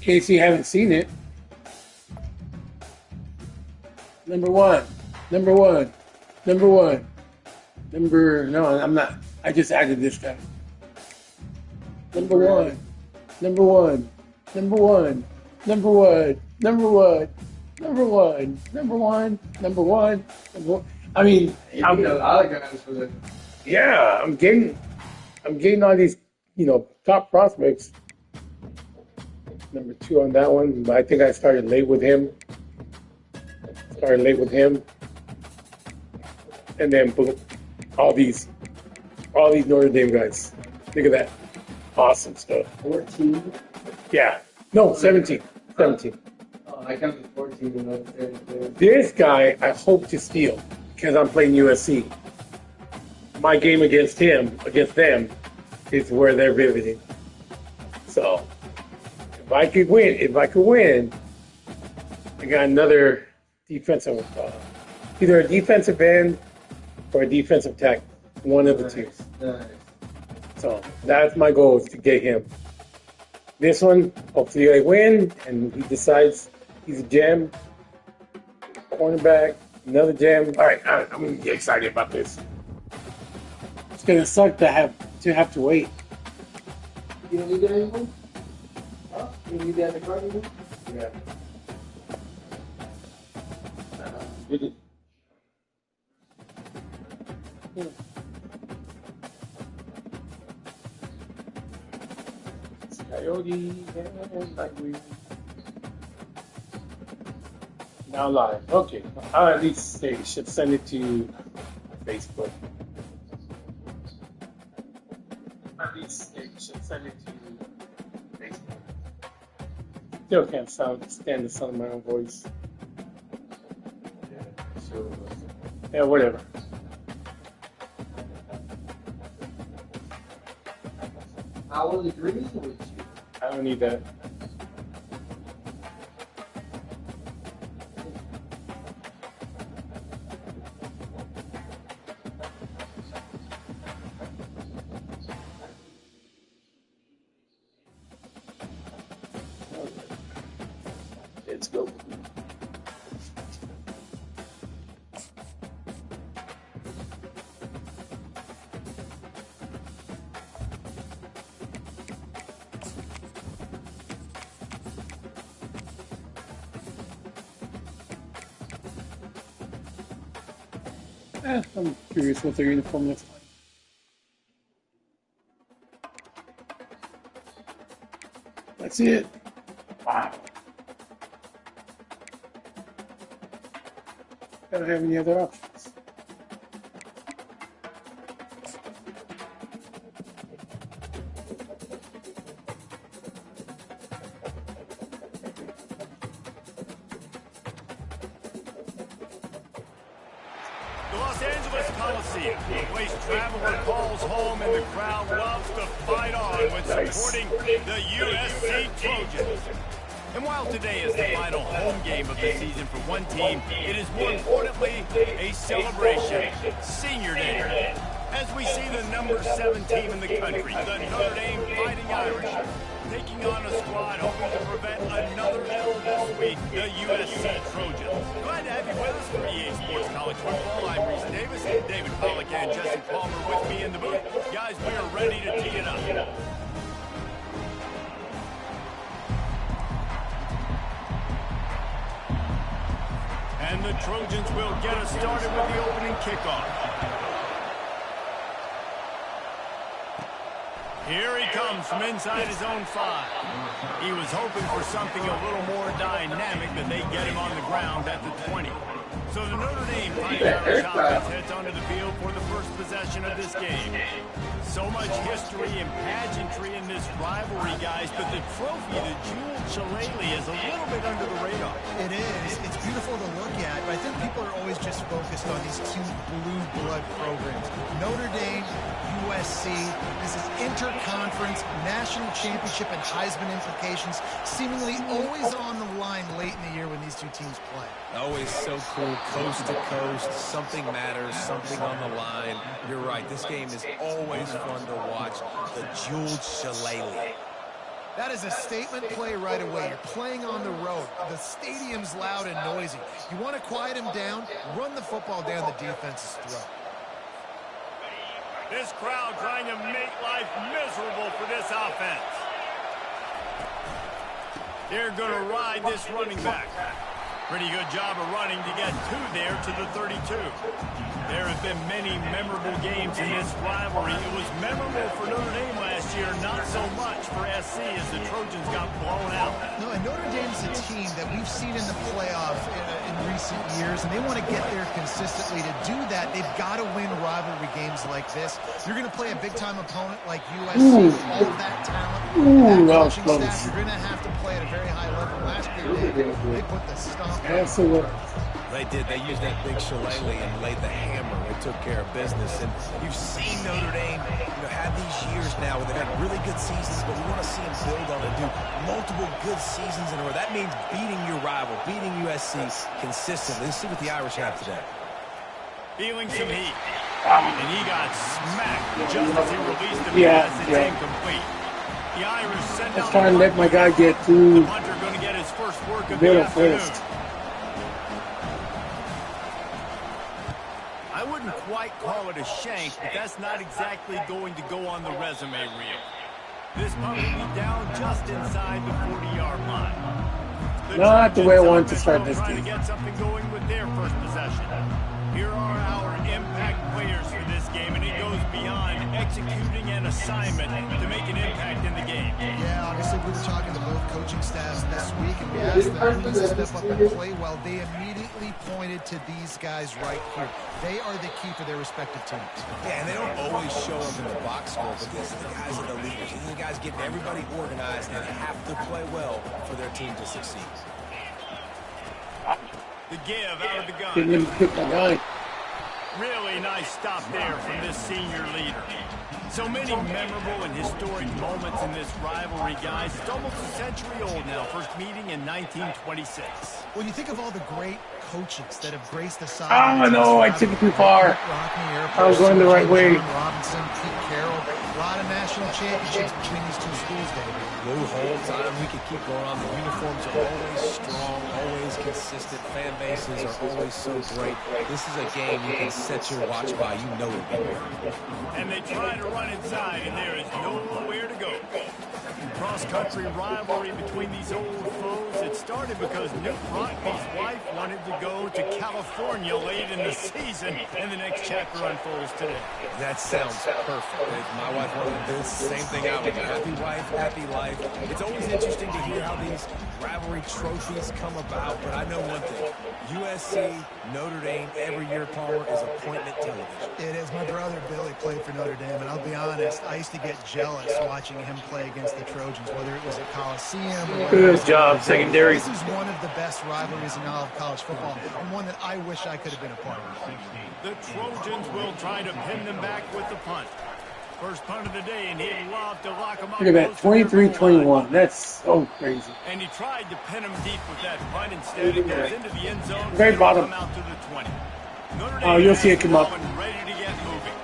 case you haven't seen it. Number one. No, I'm not. I just added this guy. Number one. I mean, I like guys for the. yeah, I'm getting all these, top prospects. Number 2 on that one, but I think I started late with him. And then boom, all these Notre Dame guys. Look at that, awesome stuff. 14. Yeah, no, 17. Oh, I counted 14 when I was there. This guy, I hope to steal because I'm playing USC. My game against them, is where they're riveting. So, if I could win, I got another defensive, either a defensive end or a defensive tackle, one of the two. Nice. So that's my goal, is to get him. This one, hopefully I win, and he decides he's a gem. Cornerback, another gem. All right, I'm gonna get excited about this. It's gonna suck to have to wait. You don't need that anymore? Huh? You don't need that in the card anymore? Yeah. Coyote and Nightwing. Now live. Okay. At least they should send it to Facebook. At least they should send it to Facebook. Still can't stand the sound of my own voice. Yeah, whatever. I will agree with you. I don't need that. Let's go. I'm curious what their uniform looks like. That's it. Wow. I don't have any other options. The Los Angeles Coliseum, a place traveler calls home, and the crowd loves to fight on when supporting the USC Trojans. And while today is the final home game of the season for one team, it is more importantly a celebration, Senior Day. As we see the number 7 team in the country, the Notre Dame Fighting Irish, taking on a squad hoping to prevent another L this week, the USC Trojans. Glad to have you with us for EA Sports College Football. I'm Reese Davis, David Pollack and Justin Palmer with me in the booth. Guys, we are ready to tee it up. And the Trojans will get us started with the opening kickoff. Here he comes from inside his own 5. He was hoping for something a little more dynamic, but they get him on the ground at the 20. So the Notre Dame Fighting Irish offense heads onto the field for the first possession of this game. So much history and pageantry in this rivalry, guys, but the trophy, the jeweled shillelagh, is a little bit under the radar. It is. It's beautiful to look at, but I think people are always just focused on these two blue blood programs. Notre Dame, USC, this is interconference, national championship, and Heisman implications seemingly always on the line late in the year when these two teams play. Always so cool, coast to coast, something matters, something on the line. You're right, this game is always fun to watch, the jeweled shillelagh. That is a statement play right away. You're playing on the road. The stadium's loud and noisy. You want to quiet him down, run the football down the defense's throat. This crowd trying to make life miserable for this offense. They're going to ride this running back. Pretty good job of running to get there to the 32. There have been many memorable games in this rivalry. It was memorable for Notre Dame last year, not so much for SC as the Trojans got blown out. No, and Notre Dame's a team that we've seen in the playoff in recent years, and they want to get there consistently. To do that, they've got to win rivalry games like this. You're going to play a big-time opponent like USC, all of that talent, that coaching staff. You're going to have to play at a very high level. Last year, they put the stomp. Absolutely. They did. They used that big shillelagh and laid the hammer. They took care of business. And you've seen Notre Dame, have these years now where they've had really good seasons, but we want to see them build on and do multiple good seasons in a row. That means beating your rival, beating USC consistently. Let's see what the Irish have today. Feeling some heat. And he got smacked just as he released the pass. It's incomplete. The Irish send out trying to let my guy get through. The punter going to get his first work of the afternoon. I wouldn't quite call it a shank, but that's not exactly going to go on the resume reel. This punt will be down just inside the 40-yard line. Not the way I wanted to start this trying game. to get something going with their first possession. Here are our impact players for this game, and it goes beyond executing an assignment to make an impact in the game. Yeah, obviously we were talking to both coaching staffs this week, and we asked them to step up and play well. They immediately pointed to these guys right here. They are the key for their respective teams. Yeah, and they don't always show up in the box score, but these are the guys that are the leaders. These are the guys getting everybody organized and have to play well for their team to succeed. The give out of the gun. Didn't even pick my guy. Really nice stop there from this senior leader. So many memorable and historic moments in this rivalry, guys. It's almost a century old now. First meeting in 1926. When you think of all the great coaches that have graced the side. Oh, no, I took it too far. I was going the right way. Robinson, Pete Carroll, a lot of national championships between these two schools, David. Lou Holtz, we could keep going on. The uniforms are always strong, always consistent. Fan bases are always so great. This is a game you can set your watch by. You know it. And they try to run inside, and there is nowhere to go. Cross-country rivalry between these old foes. It started because Nick Rockney's wife wanted to go to California late in the season, and the next chapter unfolds today. That sounds perfect. My wife wanted to do the same thing out with a happy wife, happy life. It's always interesting to hear how these rivalry trophies come about, but I know one thing. USC, Notre Dame, every year, Palmer, is appointment television. It is. My brother Billy played for Notre Dame, and I'll be honest, I used to get jealous watching him play against the Trojans, whether it was at Coliseum or... Good job, secondary. This is one of the best rivalries in all of college football, and one that I wish I could have been a part of. The Trojans will try to pin them back with the punt. First punt of the day, and he'd love to lock him up. Look at that, 23-21. That's so crazy. And he tried to pin him deep with that punt. Instead, it goes into the end zone. Very bottom. Out to the 20. Oh, you'll see it come up. Ready to get moving.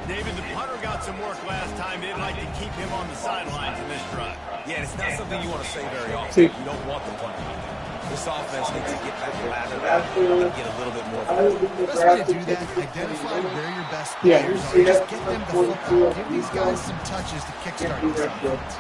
David, the punter got some work last time. They'd like to keep him on the sidelines in this drive. Yeah, it's not something you want to say very often. See. You don't want the punter. This offense needs to get back lathered out and get a little bit more. The best way to do that, identify where your best players are. Just get them the football. Give these guys some touches to kickstart this offense.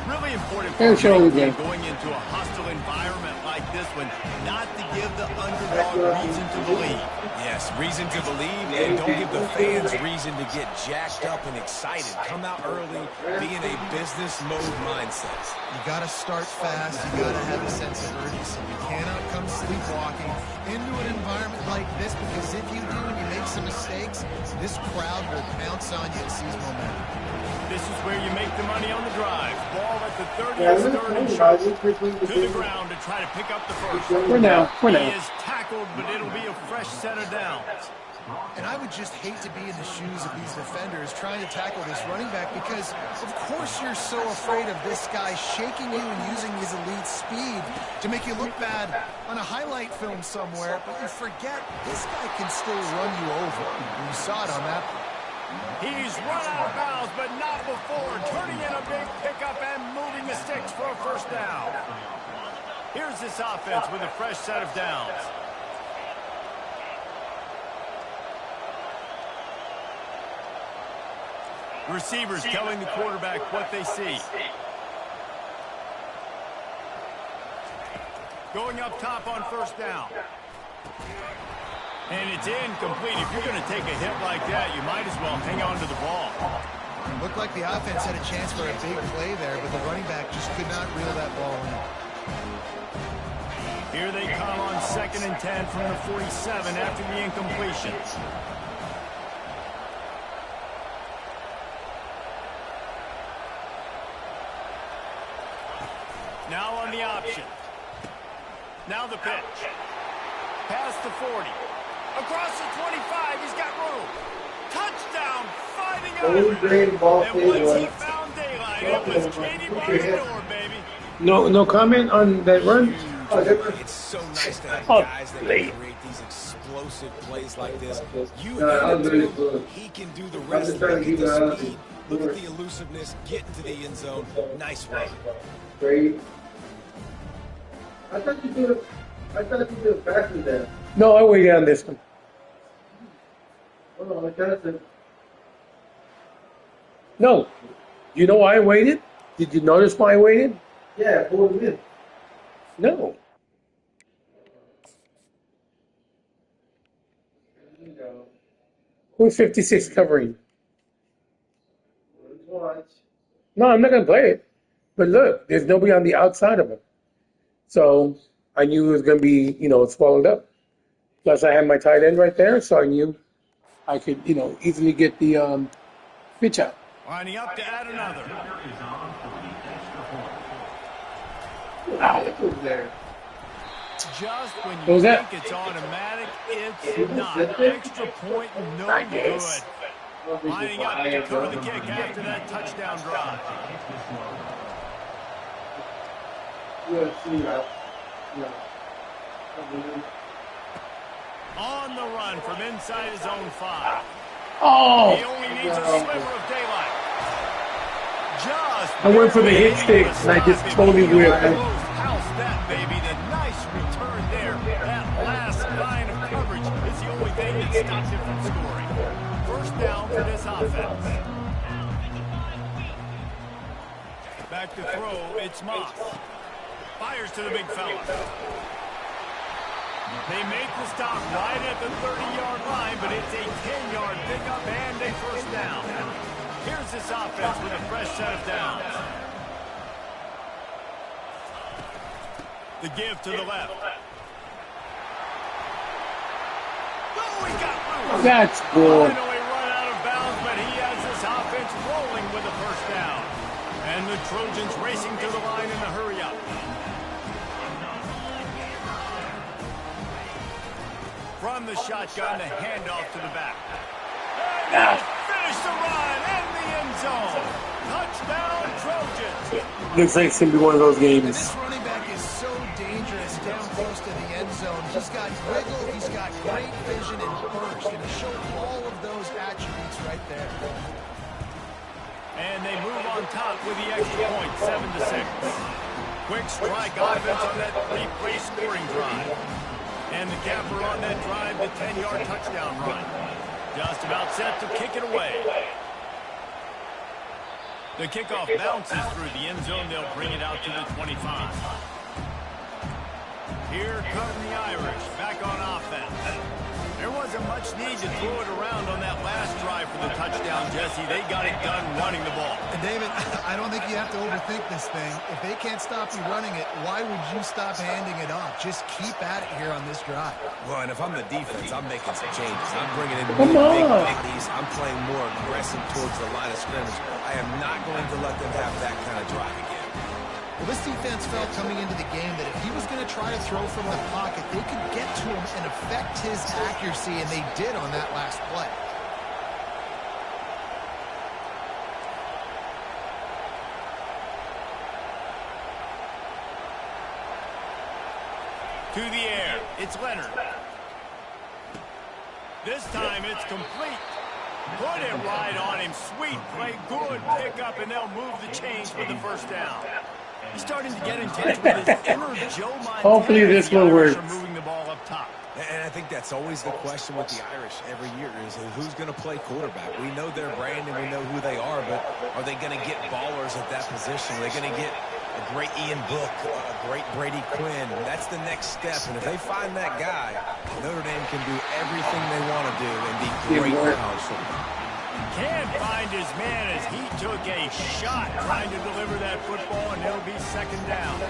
Really important going into a hostile environment like this one, not to give the underdog reason to believe. Yes, reason to believe, and don't give the fans reason to get jacked up and excited. Come out early, be in a business mode mindset. You got to start fast. You got to have a sense of urgency. You cannot come sleepwalking into an environment like this, because if you do and you make some mistakes, this crowd will pounce on you and seize momentum. This is where you make the money on the drive. Ball at the 30th, third and short, to the ground to try to pick up the first. For now. He is tackled, but it'll be a fresh set of downs. And I would just hate to be in the shoes of these defenders trying to tackle this running back, because of course you're so afraid of this guy shaking you and using his elite speed to make you look bad on a highlight film somewhere, but you forget this guy can still run you over. And you saw it on that. He's run out of bounds, but not before. Turning in a big pickup and moving the the sticks for a first down. Here's this offense with a fresh set of downs. Receivers telling the quarterback what they see. Going up top on first down. And it's incomplete. If you're going to take a hit like that, you might as well hang on to the ball. It looked like the offense had a chance for a big play there, but the running back just could not reel that ball in. Here they come on 2nd and 10 from the 47 after the incompletion. Now on the option. Now the pitch. Past the 40. Across the 25. He's got room. Touchdown. Finding out. And once he found daylight, it was Katie by the door, baby. No comment on that run? It's so nice to have guys that can create these explosive plays like this. You hand it to him, he can do the rest. Look at the speed, look at the elusiveness, get into the end zone. Nice run. Great. I thought you did it faster there. No, I waited on this one. Hold on, I kind of said. No. You know why I waited? Did you notice why I waited? Yeah, 4 minutes. No. There you go. Who's 56 covering? Let's watch. No, I'm not going to play it. But look, there's nobody on the outside of him. So I knew it was going to be, swallowed up. Plus I had my tight end right there, so I knew I could, easily get the pitch out. Lining up to add another. Wow. It was there. Just when What you was think that? it's automatic, it's not. Extra point, no Nice. good. Lining up to cover the kick after that touchdown drive. USC, yeah. On the run from inside his own 5. Oh! He only needs a sliver of daylight. Just I went for the hit stick, and I just totally whiffed. House that, baby. The nice return there. That last line of coverage is the only thing that stops him from scoring. First down for this offense. Back to throw, it's Moss. Fires to the big fella. They make the stop right at the 30-yard line, but it's a 10-yard pickup and a first down. Here's this offense with a fresh set of downs. The give to the left. Oh, he got loose. That's I good. know he run out of bounds, but he has this offense rolling with a first down. And the Trojans racing to the line in a hurry-up. From the shotgun, the handoff to the back. And finish the run in the end zone. Touchdown, Trojans. Looks like it's going to be one of those And games. this running back is so dangerous down close to the end zone. He's got wiggle, he's got great vision and burst, and he showed all of those attributes right there. And they move on top with the extra point, 7-6. Quick strike offense on that three-play scoring drive. And the capper on that drive, the 10-yard touchdown run. Just about set to kick it away. The kickoff bounces through the end zone. They'll bring it out to the 25. Here come the Irish, back on offense. There wasn't much need to throw it around on that last drive for the touchdown, Jesse. They got it done running the ball. And David, I don't think you have to overthink this thing. If they can't stop you running it, why would you stop handing it off? Just keep at it here on this drive. Well, and if I'm the defense, I'm making some changes. I'm bringing in Come really big on. biggies. I'm playing more aggressive towards the line of scrimmage. I am not going to let them have that kind of drive again. Well, this defense felt coming into the game that if he was going to try to throw from the pocket, they could get to him and affect his accuracy, and they did on that last play. To the air, it's Leonard. This time it's complete. Put it right on him. Sweet play, good pickup, and they'll move the chains for the first down. He's starting to get in touch with his inner Joe Montana. Hopefully this one works. Moving the ball up top. And I think that's always the question with the Irish every year is who's going to play quarterback. We know their brand and we know who they are, but are they going to get ballers at that position? Are they going to get a great Ian Book, a great Brady Quinn? That's the next step. And if they find that guy, Notre Dame can do everything they want to do and be great in college football. Can't find his man as he took a shot trying to deliver that football, and it'll be second down.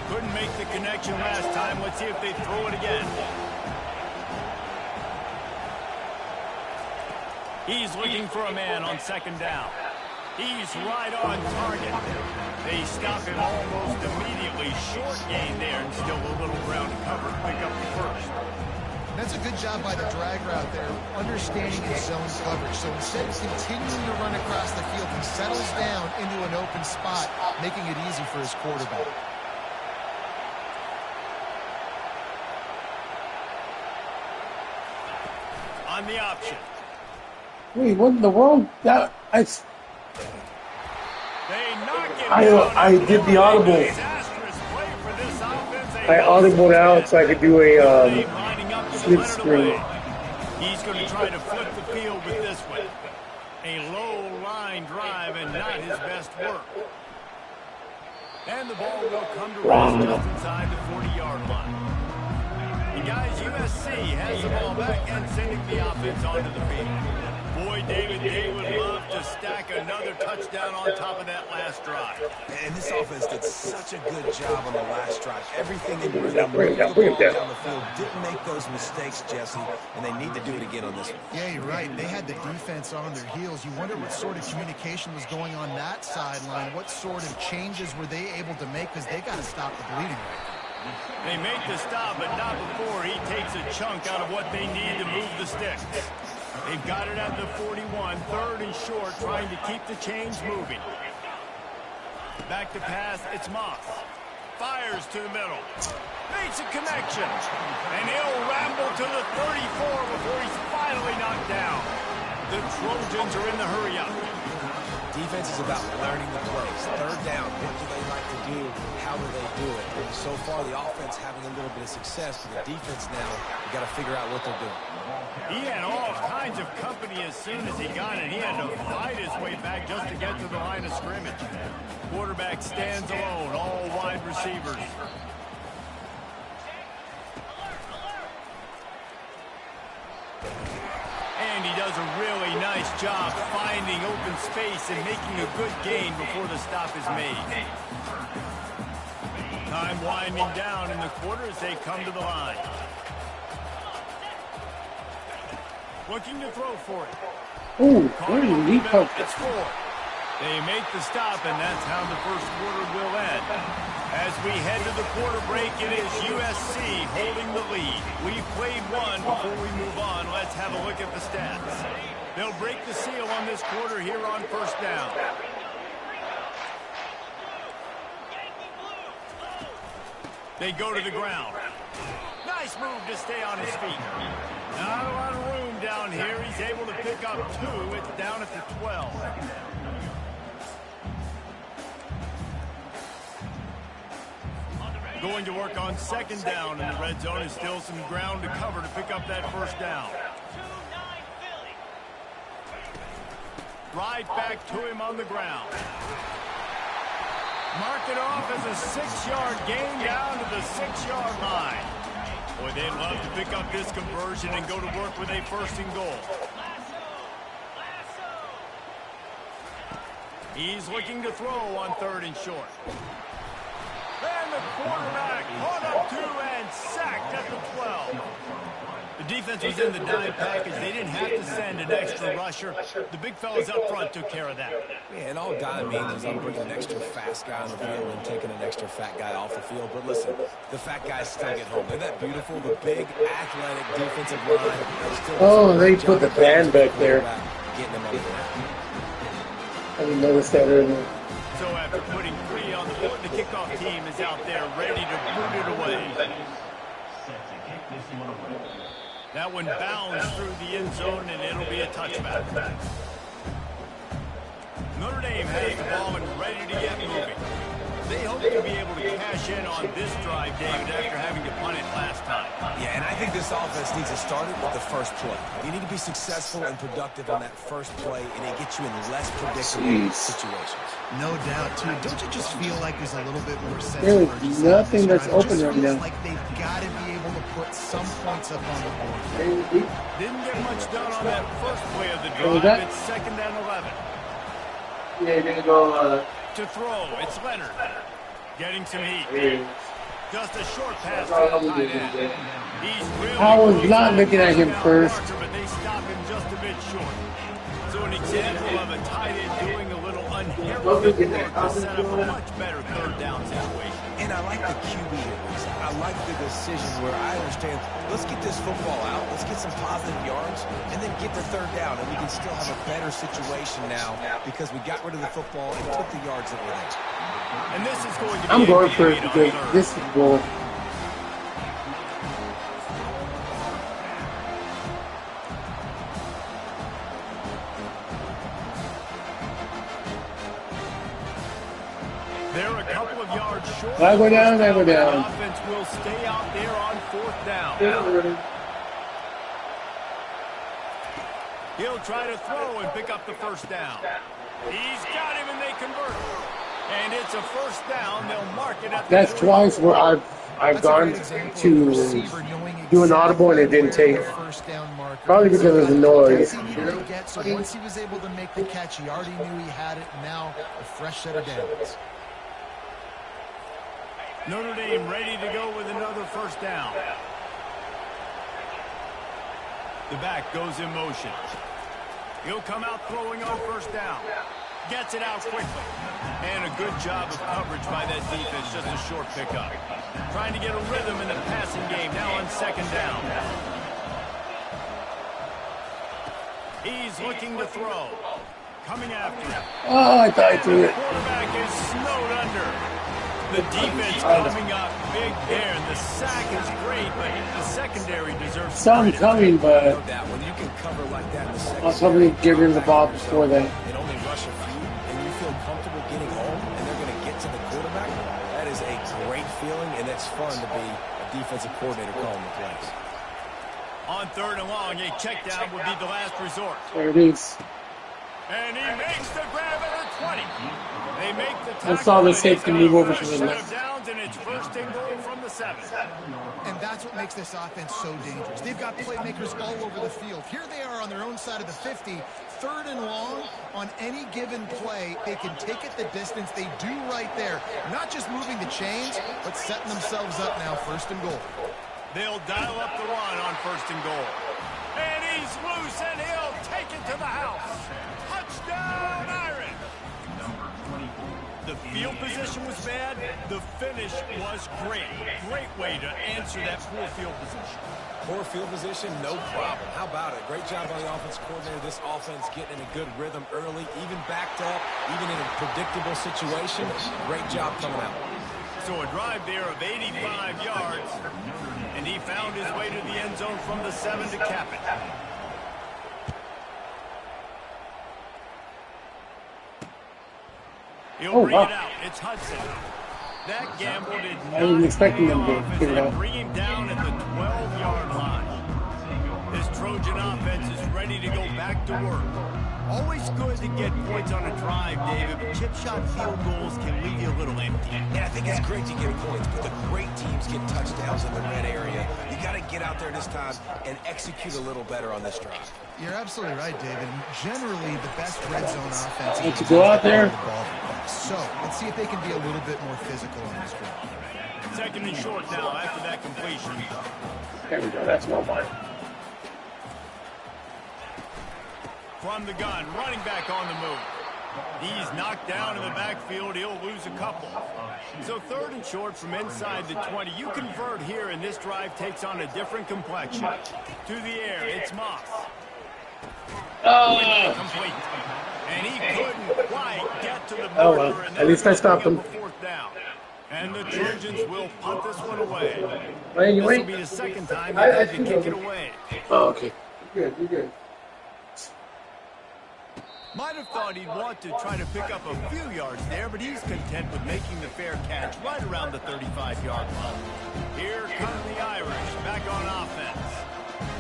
Couldn't make the connection last time. Let's see if they throw it again. He's looking for a man on second down. He's right on target. They stop him almost immediately. Short gain there and still a little ground to cover to pick up the first. That's a good job by the drag route there, understanding his zone coverage. So instead of continuing to run across the field, he settles down into an open spot, making it easy for his quarterback. On the option. Wait, what in the world? That They knock him I did the audible. Disastrous play for this offense. I audibled out so I could do a Lining up to split let it screen. away. He's going to try to flip the field with this one. A low line drive and not his best work. And the ball will come to rest just inside the 40-yard line. And guys, USC has the ball back and sending the offense onto the field. Boy, David, they would love to stack another touchdown on top of that last drive. And this offense did such a good job on the last drive. Everything they moved the bring ball it down. down the field, didn't make those mistakes, Jesse, and they need to do it again on this one. Yeah, you're right. They had the defense on their heels. You wonder what sort of communication was going on that sideline. What sort of changes were they able to make? Because they got to stop the bleeding right now. They make the stop, but not before he takes a chunk out of what they need to move the sticks. They've got it at the 41, third and short, trying to keep the chains moving. Back to pass, it's Moss. Fires to the middle. Makes a connection. And he'll ramble to the 34 before he's finally knocked down. The Trojans are in the hurry-up. Defense is about learning the plays. Third down, what do they like to do? How do they do it? And so far, the offense having a little bit of success, but the defense now, you got to figure out what they're doing. He had all kinds of company as soon as he got it. He had to fight his way back just to get to the line of scrimmage. Quarterback stands alone, all wide receivers. And he does a really nice job finding open space and making a good gain before the stop is made. Time winding down in the quarter as they come to the line. Looking to throw for it. Ooh, where did he come It's 4. They make the stop, and that's how the first quarter will end. As we head to the quarter break, it is USC holding the lead. We've played one. Before we move on, let's have a look at the stats. They'll break the seal on this quarter here on first down. They go to the ground. Nice move to stay on his feet. Not a lot of room down here. He's able to pick up 2. It's down at the 12. Going to work on second down in the red zone and still some ground to cover to pick up that first down. Right back to him on the ground. Mark it off as a 6-yard gain down to the 6-yard line. Boy, they'd love to pick up this conversion and go to work with a first and goal. He's looking to throw on third and short. And the quarterback caught up to and sacked at the 12. The defense was in the dime package. They didn't have to send an extra rusher. The big fellas up front took care of that. Yeah, and all dime means is I'm bringing an extra fast guy on the field and taking an extra fat guy off the field. But listen, the fat guys still get home. Isn't that beautiful? The big, athletic defensive line. Oh, they put the band back there. Getting them on the ground. I didn't notice that earlier. So after putting 3 on the board, the kickoff team is out there ready to boot it away. That one bounds through the end zone, and it'll be a touchback. Notre Dame has the ball and ready to get moving. They hope to be able to cash in on this drive, David, after having to punt it last time. Yeah, and I think this offense needs to start it with the first play. You need to be successful and productive on that first play, and it gets you in less predictable situations. No doubt, too. Don't you just feel like there's a little bit more sense There of is urgency nothing on this that's drive? open It just right feels now. like they've got to be able to put some points up on the board. Didn't get much done on that first play of the was drive. that? It's 2nd and 11. Yeah, you're gonna go. To throw, it's Leonard. Getting some heat. Just a short pass to That's the all tight we did. end. He's really I was close not to looking at him touchdown first. marker, but they stop him just a bit short. So an example of a tight end doing a little unheralded work to set up a much better 3rd down situation. And I like the QB here, Lisa. I like the decision where I understand, let's get this football out, let's get some positive yards, and then get to 3rd down, and we can still have a better situation now because we got rid of the football and took the yards that were there. And this is going to be I'm a going for gain it on because 3rd. this is bull. They're a couple of yards short. I go down, I go The down. offense will stay out there on 4th down. He'll try to throw and pick up the 1st down. He's got him, and they convert. And it's a 1st down. They'll mark it at the That's 40. twice where I've That's a gone great example of to the receiver knowing do an audible and it didn't exactly take. where the first down marker Probably is. because of the noise. He needed to get, so once he was able to make the catch, he already knew he had it. Now a fresh set of downs. Notre Dame ready to go with another 1st down. The back goes in motion. He'll come out throwing on 1st down. Gets it out quickly. And a good job of coverage by that defense. Just a short pickup. Trying to get a rhythm in the passing game. Now on 2nd down. He's looking to throw. Coming after him. Oh, I thought I threw The it. quarterback is snowed under. The defense coming up big there. The sack is great, but the secondary deserves Some credit. coming, but No doubt, when you can cover like that in the second I'll probably give him the ball before that. and only rush a few, and you feel comfortable getting home, and they're going to get to the quarterback, that is a great feeling, and it's fun to be a defensive coordinator calling the plays. On 3rd and long, a check down would be the last resort. There it is. And he makes the grab at the 20. They make the tackle. I saw the and safety he's move got a over to fresh the set left. of downs, and it's 1st and goal from the 7. And that's what makes this offense so dangerous. They've got playmakers all over the field. Here they are on their own side of the 50. 3rd and long, on any given play, they can take it the distance. They do right there. Not just moving the chains, but setting themselves up now, 1st and goal. They'll dial up the run on 1st and goal. And he's loose, and he'll take it to the house. Touchdown, Iron! The field position was bad. The finish was great. Great way to answer that poor field position. Poor field position, no problem. How about it? Great job by the offense coordinator. This offense getting in a good rhythm early, even backed up, even in a predictable situation. Great job coming out. So a drive there of 85 yards, and he found his way to the end zone from the 7 to cap it. He'll bring it out. It's Hudson. That gamble did not I wasn't expecting them to offense get it and out. bring him down at the 12-yard line. This Trojan offense is ready to go back to work. Always good to get points on a drive, David, but chip shot field goals can leave you a little empty. Yeah, I think it's great to get points, but the great teams get touchdowns in the red area. You got to get out there this time and execute a little better on this drive. You're absolutely right, David. Generally, the best red zone offense Need to go out there. So, let's see if they can be a little bit more physical on this drive. 2nd and short now after that completion. There we go. That's no fun. From the gun, running back on the move. He's knocked down in the backfield. He'll lose a couple. So 3rd and short from inside the 20. You convert here, and this drive takes on a different complexion. To the air, it's Moss. Complete. And he couldn't quite get to the marker. Oh, well. And At least I stopped him. 4th down. And the Trojans will punt this one away. Well, This will anyway, be the 2nd time they've had to kick it away. Oh, okay. You're good. You're good. Might have thought he'd want to try to pick up a few yards there, but he's content with making the fair catch right around the 35-yard line. Here come the Irish back on offense.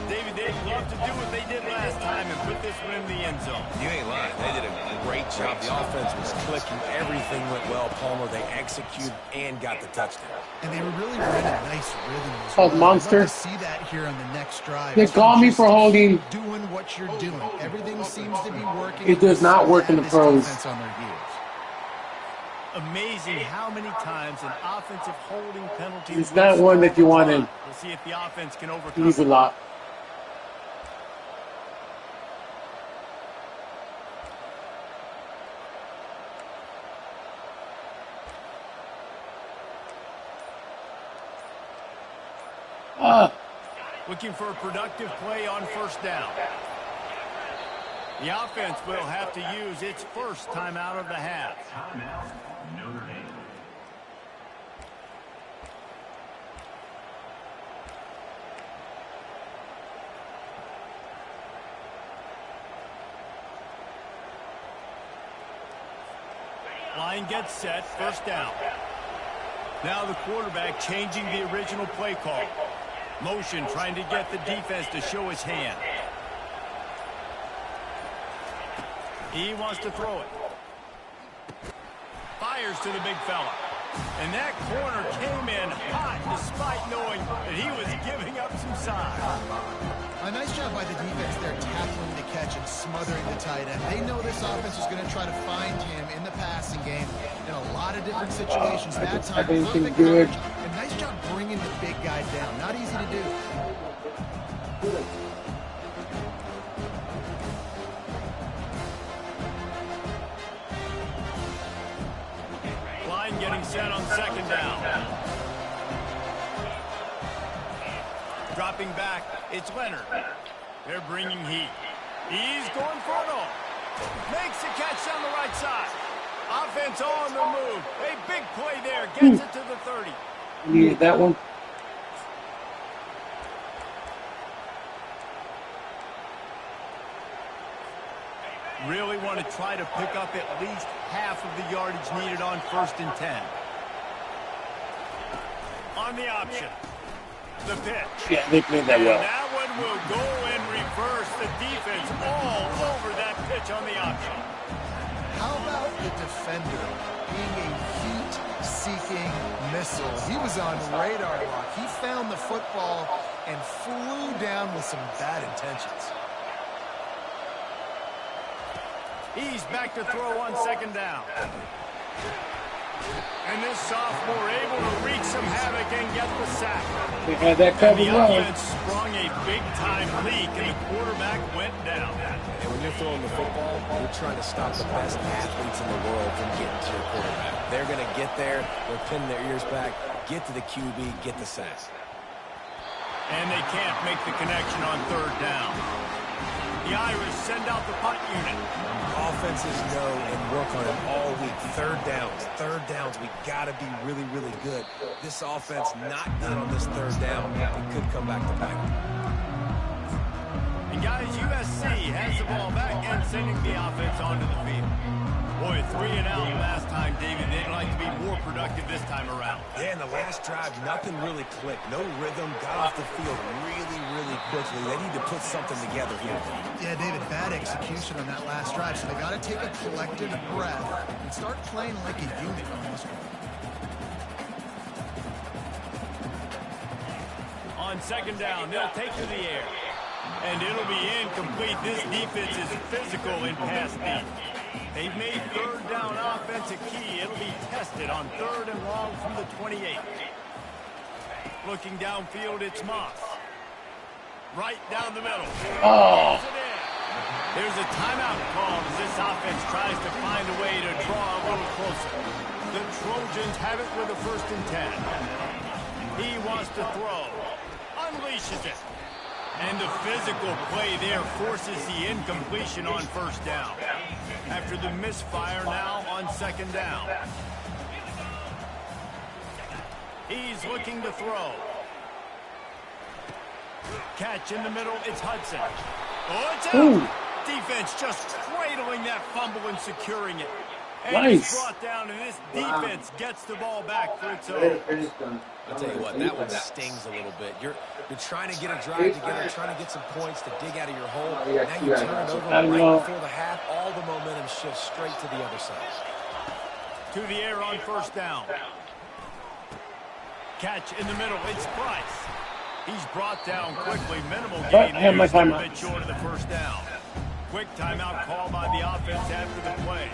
David, they'd love to do what they did last time and put this one in the end zone. You ain't lying. They did a great job. The offense was clicking. Everything went well, Palmer. They executed and got the touchdown. And they were really in a nice rhythm as Called well. monster. I'd love to see that here on the next drive. They call me for holding. Doing what you're doing. Everything seems to be working. It does not work in the pros. Defense on their heels. Amazing how many times an offensive holding penalty. It's not one that you want to We'll see if the offense can overcome. use a lot. Looking for a productive play on first down. The offense will have to use its first timeout of the half. Notre Dame. Line gets set, first down. Now the quarterback changing the original play call. Motion trying to get the defense to show his hand. He wants to throw it. Fires to the big fella. And that corner came in hot despite knowing that he was giving up some size. A nice job by the defense there, tackling the catch and smothering the tight end. They know this offense is going to try to find him in the passing game in a lot of different situations. That time, perfect good. coverage. And nice job bringing the big guy down. Not easy to do. Line getting set on second down. Dropping back, it's Leonard. They're bringing heat. He's going for it all. Makes the catch down the right side. Offense on the move. A big play there. Gets it to the 30. Needed that one. Really want to try to pick up at least half of the yardage needed on first and 10. On the option. The pitch. Yeah, they played that And well. that one will go in reverse. The defense all over that pitch on the option. How about the defender being a heat-seeking missile? He was on radar lock. He found the football and flew down with some bad intentions. He's back to throw on second down. And this sophomore able to wreak some havoc and get the sack. They had that And covered the well. offense sprung a big-time leak, and the quarterback went down. And when you're throwing the football, you're trying to stop the best athletes in the world from getting to your quarterback. They're going to get there. They're pinning their ears back, get to the QB, get the sack. And they can't make the connection on third down. The Irish send out the punt unit. Offenses know and work on it all week. Third downs, we got to be really, really good. This offense not good on this third down. It could come back to bite. And guys, USC has the ball back and sending the offense onto the field. Boy, 3 and out last time, David. They'd like to be more productive this time around. Yeah, in the last drive, nothing really clicked. No rhythm, got off the field really, really quickly. They need to put something together here. Yeah, David, bad execution on that last drive, so they got to take a collective breath and start playing like a unit on this one. On second down, they'll take to the air. And it'll be incomplete. This defense is physical in pass deep. They've made third down offense a key. It'll be tested on third and long from the 28. Looking downfield, it's Moss. Right down the middle. Oh. There's a timeout called as this offense tries to find a way to draw a little closer. The Trojans have it with a first and 10. He wants to throw. Unleashes it. And the physical play there forces the incompletion on first down. After the misfire now on second down. He's looking to throw. Catch in the middle, it's Hudson. Oh, it's Ooh. out. Defense just cradling that fumble and securing it. And Nice. it's brought down, and this defense gets the ball back for its own. I'll tell you what, that one stings a little bit. You're trying to get a drive together, trying to get some points to dig out of your hole. Now you turn it over right before the half. All the momentum shifts straight to the other side. To the air on first down. Catch in the middle, it's Price. He's brought down quickly. Minimal gain. I have my timeout. A bit short of the first down. Quick timeout called by the offense after the play.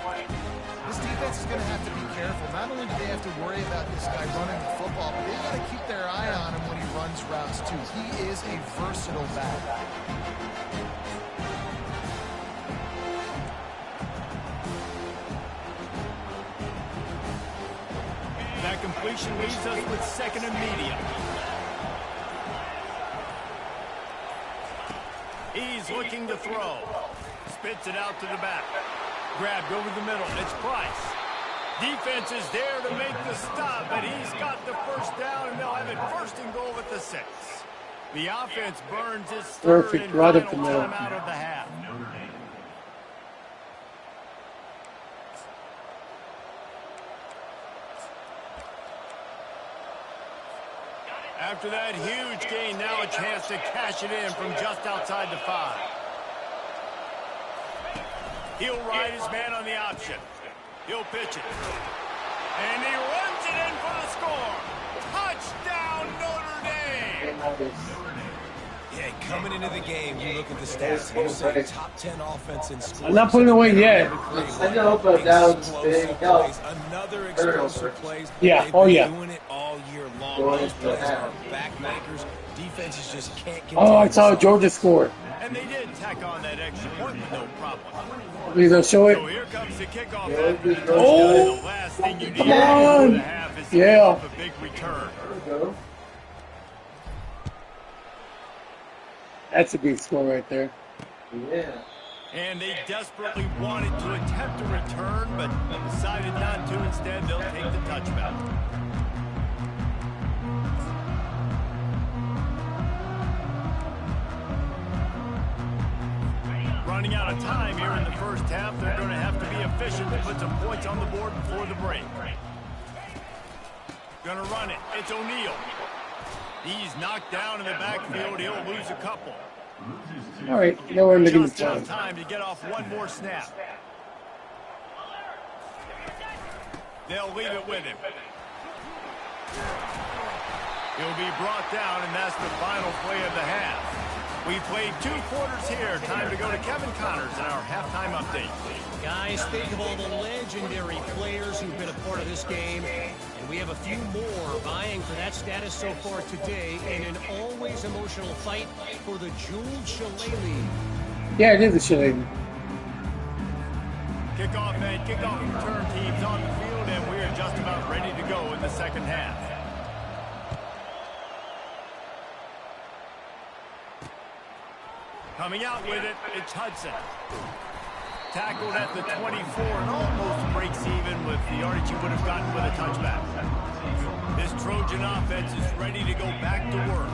This defense is going to have to be careful. Not only do they have to worry about this guy running the football, but they've got to keep their eye on him when he runs routes, too. He is a versatile back. That completion leaves us with second and medium. He's looking to throw. Spits it out to the back. Grabbed over the middle. It's Price. Defense is there to make the stop, but he's got the first down, and they'll have it first and goal at the 6. The offense burns his third Perfect, and right up final the middle. timeout of the half. After that huge gain, now a chance to cash it in from just outside the 5. He'll ride his man on the option. He'll pitch it. And he runs it in for the score. Touchdown, Notre Dame! Yeah, coming into the game, you look at the stats. You say top 10 offense in school. I'm not putting it away yet. I know, but that was big help. Another explosive plays. Yeah, They've oh been yeah. doing it all year long. Those plays are backmakers. Defenses just can't continue. Oh, I saw Georgia score. And they did tack on that extra point with no problem. Please don't show So it. here comes the kickoff. Oh, The last thing you need come before on. the half is to Yeah. give up a big return. That's a big score right there. Yeah. And they desperately wanted to attempt a return, but decided not to. Instead, they'll take the touchback. Running out of time here in the first half. They're going to have to be efficient to put some points on the board before the break. Going to run it. It's O'Neal. He's knocked down in the backfield. He'll lose a couple. All right, now we're looking Just enough at time to get off one more snap. They'll leave it with him. He'll be brought down, and that's the final play of the half. We played 2 quarters here. Time to go to Kevin Connors in our halftime update. Guys, think of all the legendary players who've been a part of this game, and we have a few more vying for that status so far today in an always emotional fight for the jeweled shillelagh. Yeah, it is a shillelagh. Kickoff and kickoff return teams on the field, and we are just about ready to go in the second half. Coming out with it, it's Hudson. Tackled at the 24 and almost breaks even with the yardage he would have gotten with a touchback. This Trojan offense is ready to go back to work.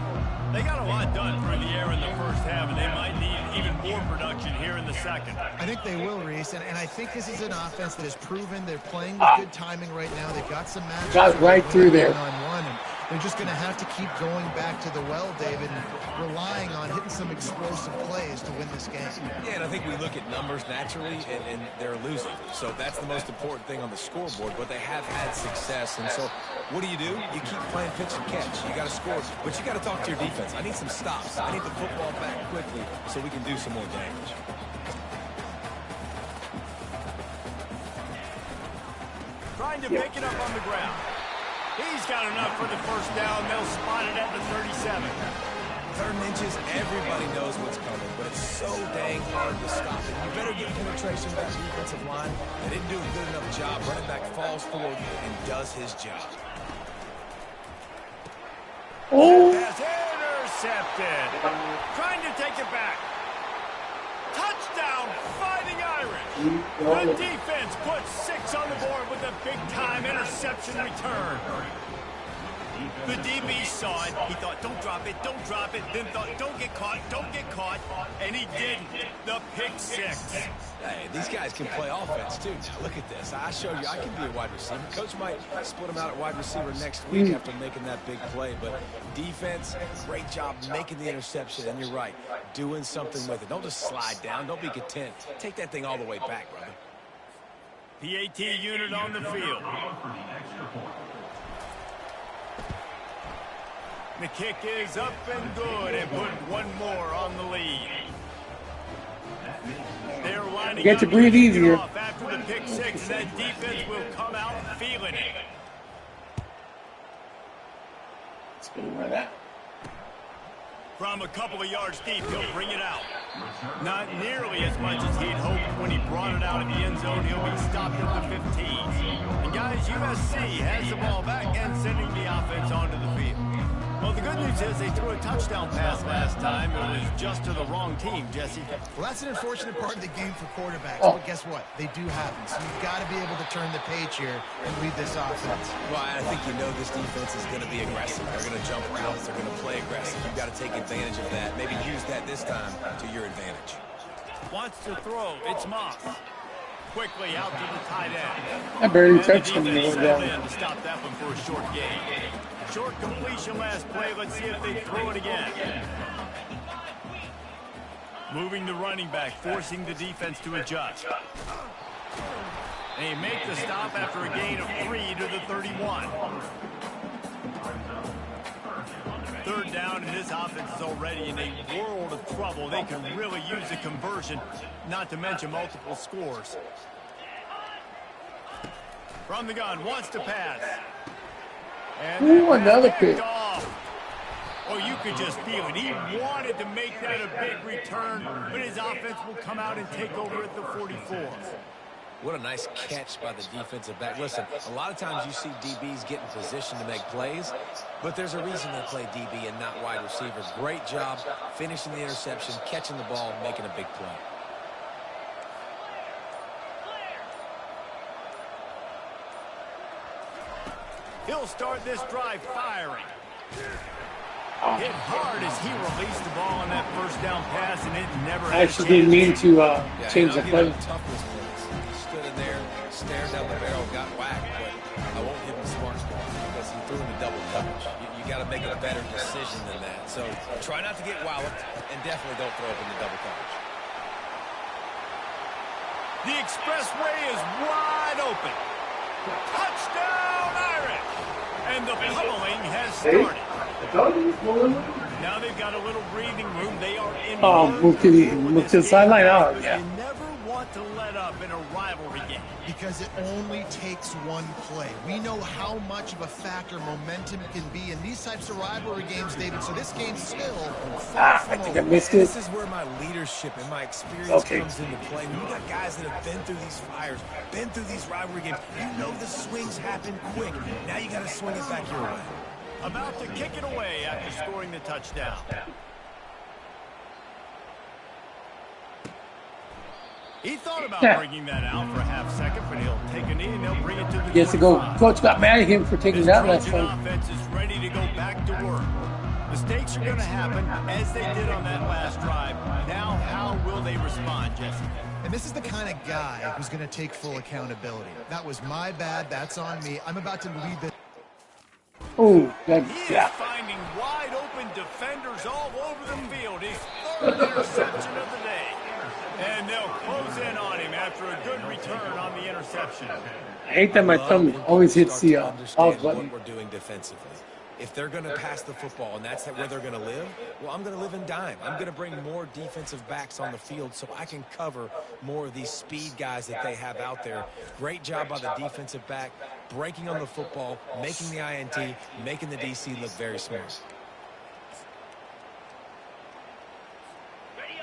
They got a lot done through the air in the first half, and they might need even more production here in the second. I think they will, Reese, and I think this is an offense that has proven they're playing with good timing right now. They've got some matches. Got right through there. One-on-one, and they're just going to have to keep going back to the well, David, and relying on hitting some explosive plays to win this game. Yeah, and I think we look at numbers naturally, and they're losing. So that's the most important thing on the scoreboard, but they have had success. And so what do? You keep playing pitch and catch. You got to score, but you got to talk to your defense. I need some stops. I need the football back quickly so we can do some more damage. Trying to pick it up on the ground. He's got enough for the first down. They'll spot it at the 37. 3rd and inches, everybody knows what's coming, but it's so dang hard to stop it. You better get penetration with that defensive line. They didn't do a good enough job. Running back falls forward and does his job. Oh, Pass intercepted. Trying to take it back. Touchdown, Fighting Irish. The defense puts 6 on the board with a big-time interception return. The DB saw it. He thought, don't drop it, don't drop it. Then thought, don't get caught, don't get caught. And he didn't. The pick six. Hey, these guys can play offense, too. Now, look at this. I showed you I can be a wide receiver. Coach might split him out at wide receiver next week after making that big play. But defense, great job making the interception. And you're right, doing something with it. Don't just slide down. Don't be content. Take that thing all the way back, brother. PAT unit on the field. The kick is up and good, and put one more on the lead. They're lining Get to up breathe to kick it easier. off after the pick six, and that defense will come out feeling it. It's going to run out. From a couple of yards deep, he'll bring it out. Not nearly as much as he'd hoped when he brought it out in the end zone. He'll be stopped at the 15. And guys, USC has the ball back and sending the offense onto the field. Well, the good news is they threw a touchdown pass last time. It was just to the wrong team, Jesse. Well, that's an unfortunate part of the game for quarterbacks. Oh. But guess what? They do happen. So you've got to be able to turn the page here and read this offense. Well, I think you know this defense is going to be aggressive. They're going to jump routes. They're going to play aggressive. You've got to take advantage of that. Maybe use that this time to your advantage. Wants to throw. It's Moss. Quickly out to the tight end. I barely And touched the him. defense When settled he in to stop that one for a short gain. Short completion last play. Let's see if they throw it again. Moving the running back, forcing the defense to adjust. They make the stop after a gain of 3 to the 31. Third down, and this offense is already in a world of trouble. They can really use a conversion, not to mention multiple scores. From the gun, wants to pass. And Ooh, another picked pick. off. Oh, you could just feel it. He wanted to make that a big return, but his offense will come out and take over at the 44. What a nice catch by the defensive back. Listen, a lot of times you see DBs get in position to make plays, but there's a reason they play DB and not wide receiver. Great job finishing the interception, catching the ball, making a big play. He'll start this drive firing. Hit hard as he released the ball on that first down pass, and it never I actually didn't mean to change the play. Toughness points. He stood in there, stared down the barrel, got whacked, but I won't give him smart because he threw in the double coverage. You got to make a better decision than that. So try not to get walloped, and definitely don't throw up in the double coverage. The expressway is wide open. Touchdown, Irish! And the pummeling has started. Now they've got a little breathing room. They are in. Move to the sideline. Oh, yeah. You never want to let up in a rivalry game. Because it only takes one play. We know how much of a factor momentum can be in these types of rivalry games, David. So this game's still I think I missed it. This is where my leadership and my experience comes into play. When you got guys that have been through these fires, been through these rivalry games, you know the swings happen quick. Now you got to swing it back your way. About to kick it away after scoring the touchdown. He thought about bringing that out for a half second, but he'll take a knee and he'll bring it to the Yes, to go. 25. Coach got mad at him for taking This that last Trojan time. offense is ready to go back to work. Mistakes are going to happen as they did on that last drive. Now, how will they respond, Jesse? And this is the kind of guy who's going to take full accountability. That was my bad. That's on me. I'm about to lead the... Oh, that, He is yeah. finding wide open defenders all over the field. His third interception of the day. And they'll close in on him after a good return on the interception. I hate that my thumb always hits the pause Understand button. what we're doing defensively. If they're going to pass the football and that's where they're going to live, well, I'm going to live in dime. I'm going to bring more defensive backs on the field so I can cover more of these speed guys that they have out there. Great job by the defensive back, breaking on the football, making the INT, making the DC look very smart.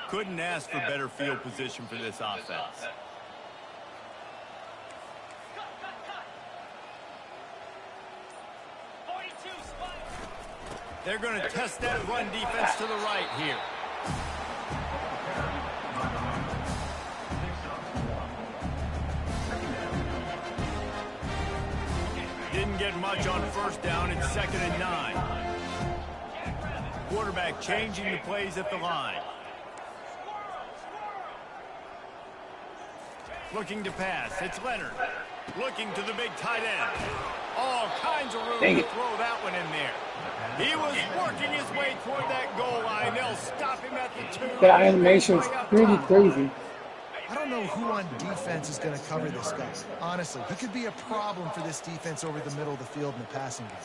Couldn't ask for better field position for this offense. They're going to test that run defense to the right here. Didn't get much on first down. It's 2nd and 9. Quarterback changing the plays at the line. Looking to pass. It's Leonard. Looking to the big tight end. All kinds of room to throw that one in there. He was working his way toward that goal line. They'll stop him at the 2. That animation's pretty crazy. I don't know who on defense is going to cover this guy. Honestly, he could be a problem for this defense over the middle of the field in the passing game.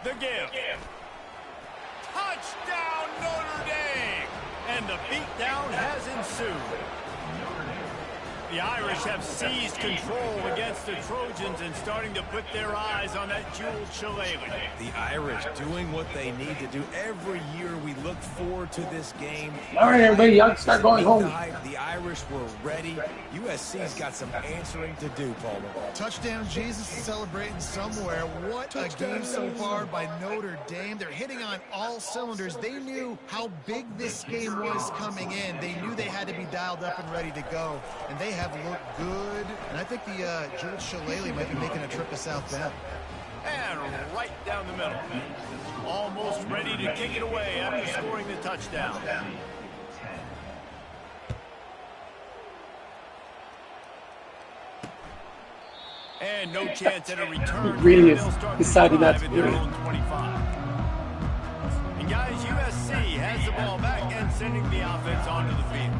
The give. Touchdown, Notre Dame! And the beatdown has ensued. The Irish have seized control against the Trojans and starting to put their eyes on that jeweled shillelagh. The Irish doing what they need to do. Every year we look forward to this game. All right, everybody, y'all can start going home. The Irish were ready. USC's got some answering to do, Palmer. Touchdown Jesus is celebrating somewhere. What a game so far by Notre Dame. They're hitting on all cylinders. They knew how big this game was coming in. They knew they had to be dialed up and ready to go. And they have looked good. And I think the Jewel Shillelagh might be making a trip to South Bend. And right down the middle. Almost ready to kick it away after scoring the touchdown. And no chance at a return. Really decided not to do it. And guys, USC has the ball back and sending the offense onto the field.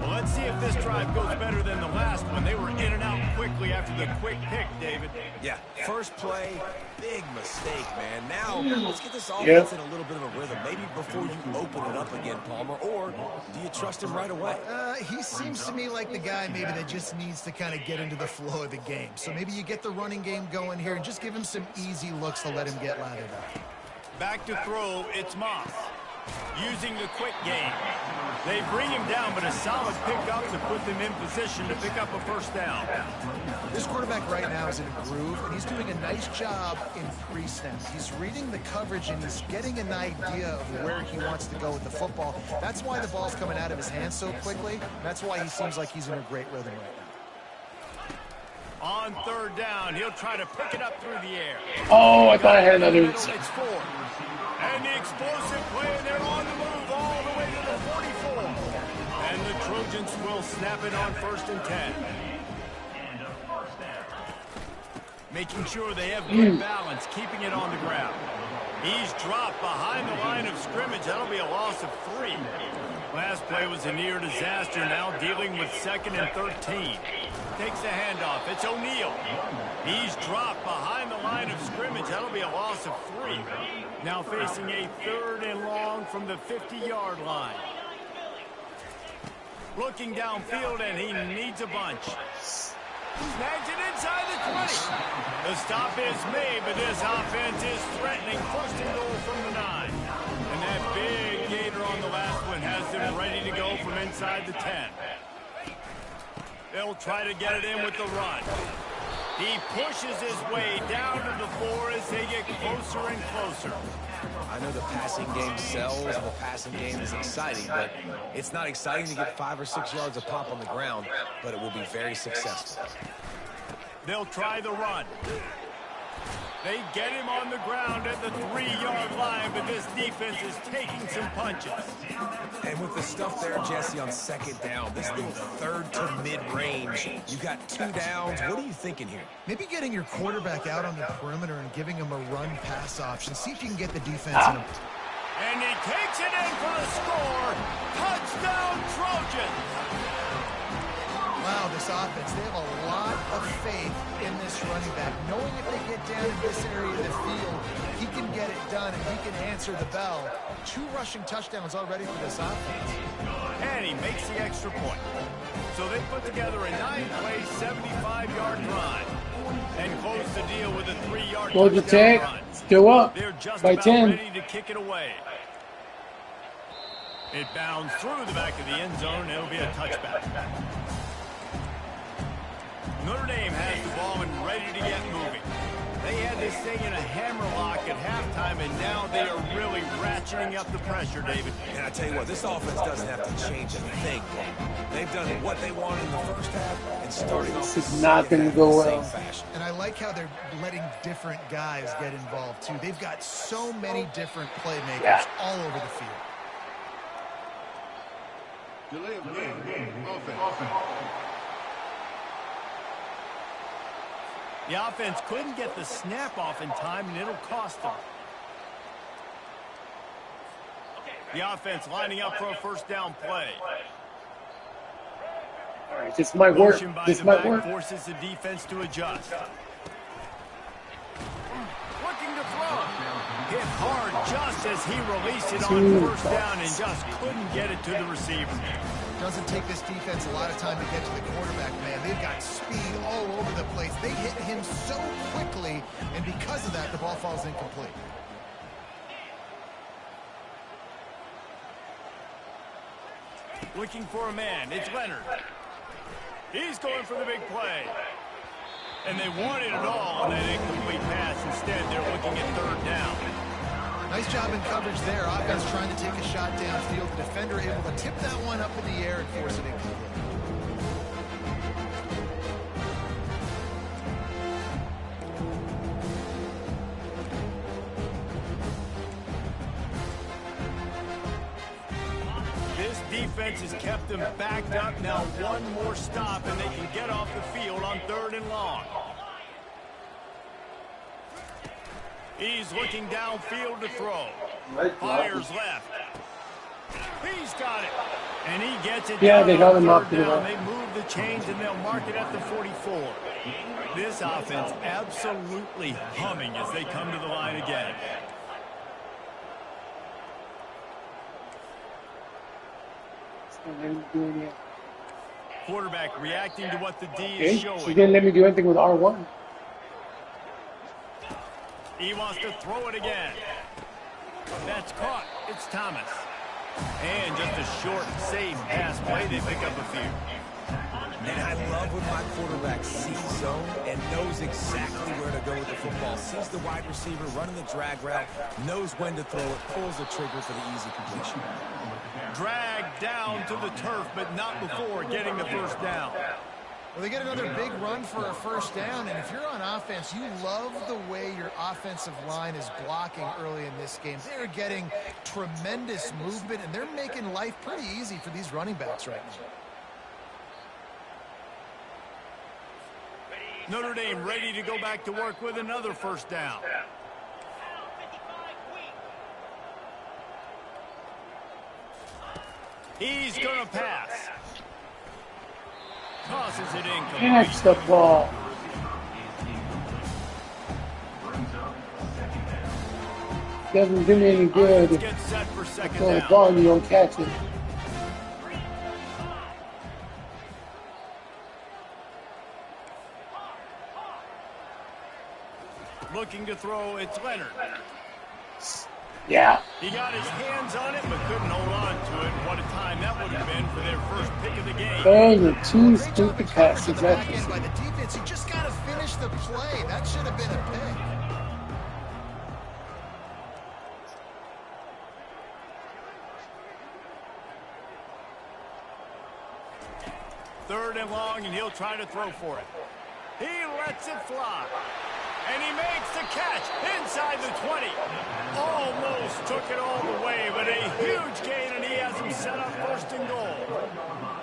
Well, let's see if this drive goes better than the last one. They were in and out quickly after the quick pick, David. Yeah, first play, big mistake, man. Now, let's get this offense in a little bit of a rhythm. Maybe before you open it up again, Palmer, or do you trust him right away? He seems to me like the guy maybe that just needs to kind of get into the flow of the game. So maybe you get the running game going here and just give him some easy looks to let him get lathered up. Back to throw, it's Moss. Using the quick game. They bring him down, but a solid pickup to put them in position to pick up a first down. This quarterback right now is in a groove, and he's doing a nice job in pre-snap. He's reading the coverage, and he's getting an idea of where he wants to go with the football. That's why the ball's coming out of his hands so quickly. That's why he seems like he's in a great rhythm right now. On third down, he'll try to pick it up through the air. Oh, I thought I had another. It's 4. And the explosive play, and they're on the move all the way to the 44. And the Trojans will snap it on 1st and 10. Making sure they have good balance, keeping it on the ground. He's dropped behind the line of scrimmage. That'll be a loss of 3. Last play was a near disaster, now dealing with 2nd and 13. Takes the handoff. It's O'Neal. He's dropped behind the line of scrimmage. That'll be a loss of 3. Now facing a 3rd and long from the 50-yard line. Looking downfield, and he needs a bunch. Snags it inside the 20. The stop is made, but this offense is threatening. 1st and goal from the 9. And that big gator on the last one has them ready to go from inside the 10. They'll try to get it in with the run. He pushes his way down to the floor as they get closer and closer. I know the passing game sells and the passing game is exciting, but it's not exciting to get 5 or 6 yards of pop on the ground, but it will be very successful. They'll try the run. They get him on the ground at the 3-yard line, but this defense is taking some punches. And with the stuff there, Jesse, on 2nd down, this little 3rd to mid-range, you've got 2 downs. What are you thinking here? Maybe getting your quarterback out on the perimeter and giving him a run-pass option. See if you can get the defense in him. And he takes it in for the score. Touchdown, Trojans. Wow, this offense, they have a lot of faith in this running back. Knowing if they get down in this area of the field, he can get it done and he can answer the bell. 2 rushing touchdowns already for this offense. And he makes the extra point. So they put together a 9-play, 75-yard drive. And close the deal with a 3-yard touchdown run. Still up They're just by about 10. ready to kick it away. It bounds through the back of the end zone, and it'll be a touchback. Notre Dame has the ball and ready to get moving. They had this thing in a hammerlock at halftime, and now they are really ratcheting up the pressure, David. And I tell you what, this offense doesn't have to change a thing. They've done what they wanted in the first half and starting off This is not going to go well. And I like how they're letting different guys get involved, too. They've got so many different playmakers all over the field. Delay of game. Offense. The offense couldn't get the snap off in time, and it'll cost them. The offense lining up for a first down play. All right, this might work. This might work. Forces the defense to adjust. Looking to throw. Hit hard just as he released it on first down and just couldn't get it to the receiver. Doesn't take this defense a lot of time to get to the quarterback, man. They've got speed all over the place. They hit him so quickly, and because of that, the ball falls incomplete. Looking for a man. It's Leonard. He's going for the big play. And they wanted it all on that incomplete pass. Instead, they're looking at third down. Nice job in coverage there. Offense trying to take a shot downfield. The defender able to tip that one up in the air and force it incomplete. This defense has kept them backed up. Now one more stop, and they can get off the field on third and long. He's looking downfield to throw. Fires left. He's got it. And he gets it down. They got him up to the down. right. They move the chains, and they'll mark it at the 44. This offense absolutely humming as they come to the line again. Quarterback reacting to what the D is showing. She didn't let me do anything with R1. He wants to throw it again. That's caught. It's Thomas. And just a short, safe pass play. They pick up a few. And I love when my quarterback sees zone and knows exactly where to go with the football. Sees the wide receiver running the drag route, knows when to throw it, pulls the trigger for the easy completion. Dragged down to the turf, but not before getting the first down. Well, they get another big run for a first down, and if you're on offense, you love the way your offensive line is blocking early in this game. They're getting tremendous movement, and they're making life pretty easy for these running backs right now. Notre Dame ready to go back to work with another first down. He's going to pass. Tosses it incomplete. Catch the ball. Doesn't do me any good. Get set for second Throw the down. ball and you don't catch it. Looking to throw, it's Leonard. Yeah. He got his hands on it, but couldn't hold on to it. What a time that would have been for their first pick of the game. And the two Great job stupid of passes. the back end by the defense. You just got to finish the play. That should have been a pick. Third and long, and he'll try to throw for it. He lets it fly. And he makes the catch inside the 20. Almost took it all the way, but a huge gain, and he has him set up first and goal.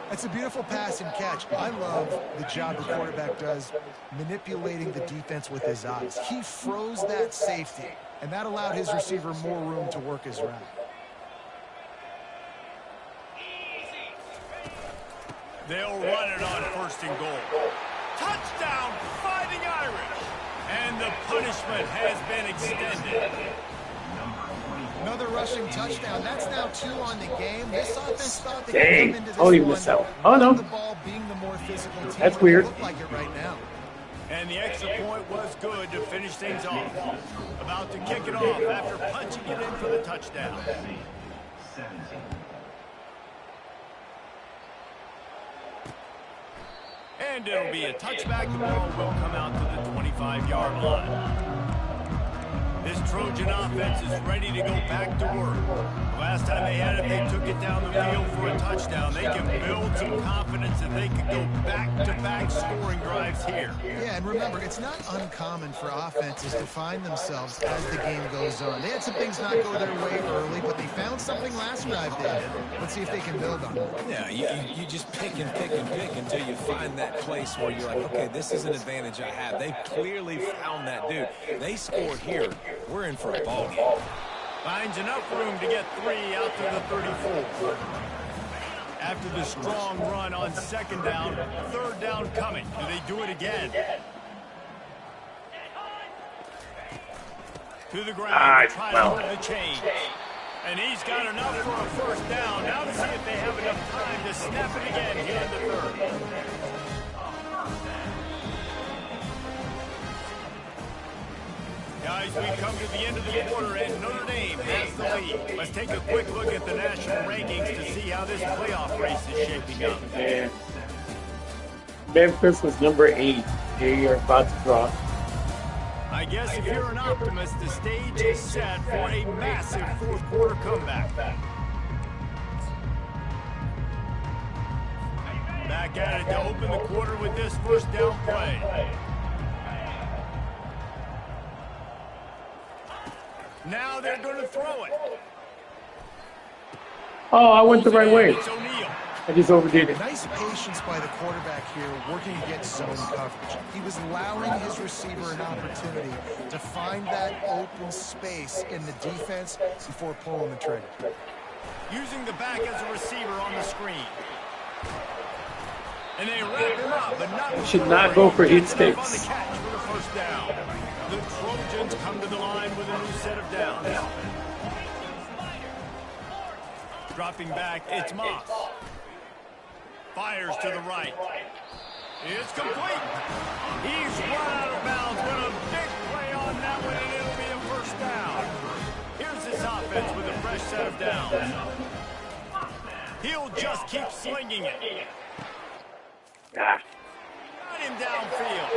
That's a beautiful pass and catch. I love the job the quarterback does manipulating the defense with his eyes. He froze that safety, and that allowed his receiver more room to work his route. They'll run it on first and goal. Touchdown, Fighting Irish. And the punishment has been extended. Another rushing touchdown. That's now 2 on the game. This offense thought they Dang. could come into this Don't even one miss that one. Oh, no. the ball being the more physical team. That's but weird. They look like it right now. And the extra point was good to finish things off. About to kick it off after punching it in for the touchdown. 17. And it'll be a touchback. The ball will come out to the 25. 25-yard line. This Trojan offense is ready to go back to work. The last time they had it, they took it down the field for a touchdown. They can build some confidence that they can go back-to-back scoring drives here. Yeah, and remember, it's not uncommon for offenses to find themselves as the game goes on. They had some things not go their way early, but they found something last drive, David. Let's see if they can build on it. Yeah, you just pick and pick and pick until you find that place where you're like, okay, this is an advantage I have. They clearly found that dude. They scored here. We're in for a ball game. Finds enough room to get 3 out to the 34. After the strong run on second down, third down coming. Do they do it again? To the ground, try to hold the change. And he's got enough for a first down. Now to see if they have enough time to snap it again here in the third. Guys, we come to the end of the quarter, and Notre Dame has the lead. Let's take a quick look at the national rankings to see how this playoff race is shaping up. And Memphis was number 8. They are about to drop. I guess if you're an optimist, the stage is set for a massive fourth quarter comeback. Back at it to open the quarter with this first down play. Now they're going to throw it. Oh, I went the right way. I just overdid it. Nice patience by the quarterback here, working against zone coverage. He was allowing his receiver an opportunity to find that open space in the defense before pulling the trigger. Using the back as a receiver on the screen. And they wrap him up, but not should not go for hit sticks. On the catch for the first down. The Trojans come to the line with a new set of downs. Dropping back, it's Moss. Fires to the right. It's complete. He's run out of bounds, but a big play on that one, and it'll be a first down. Here's this offense with a fresh set of downs. He'll just keep slinging it. Got him downfield.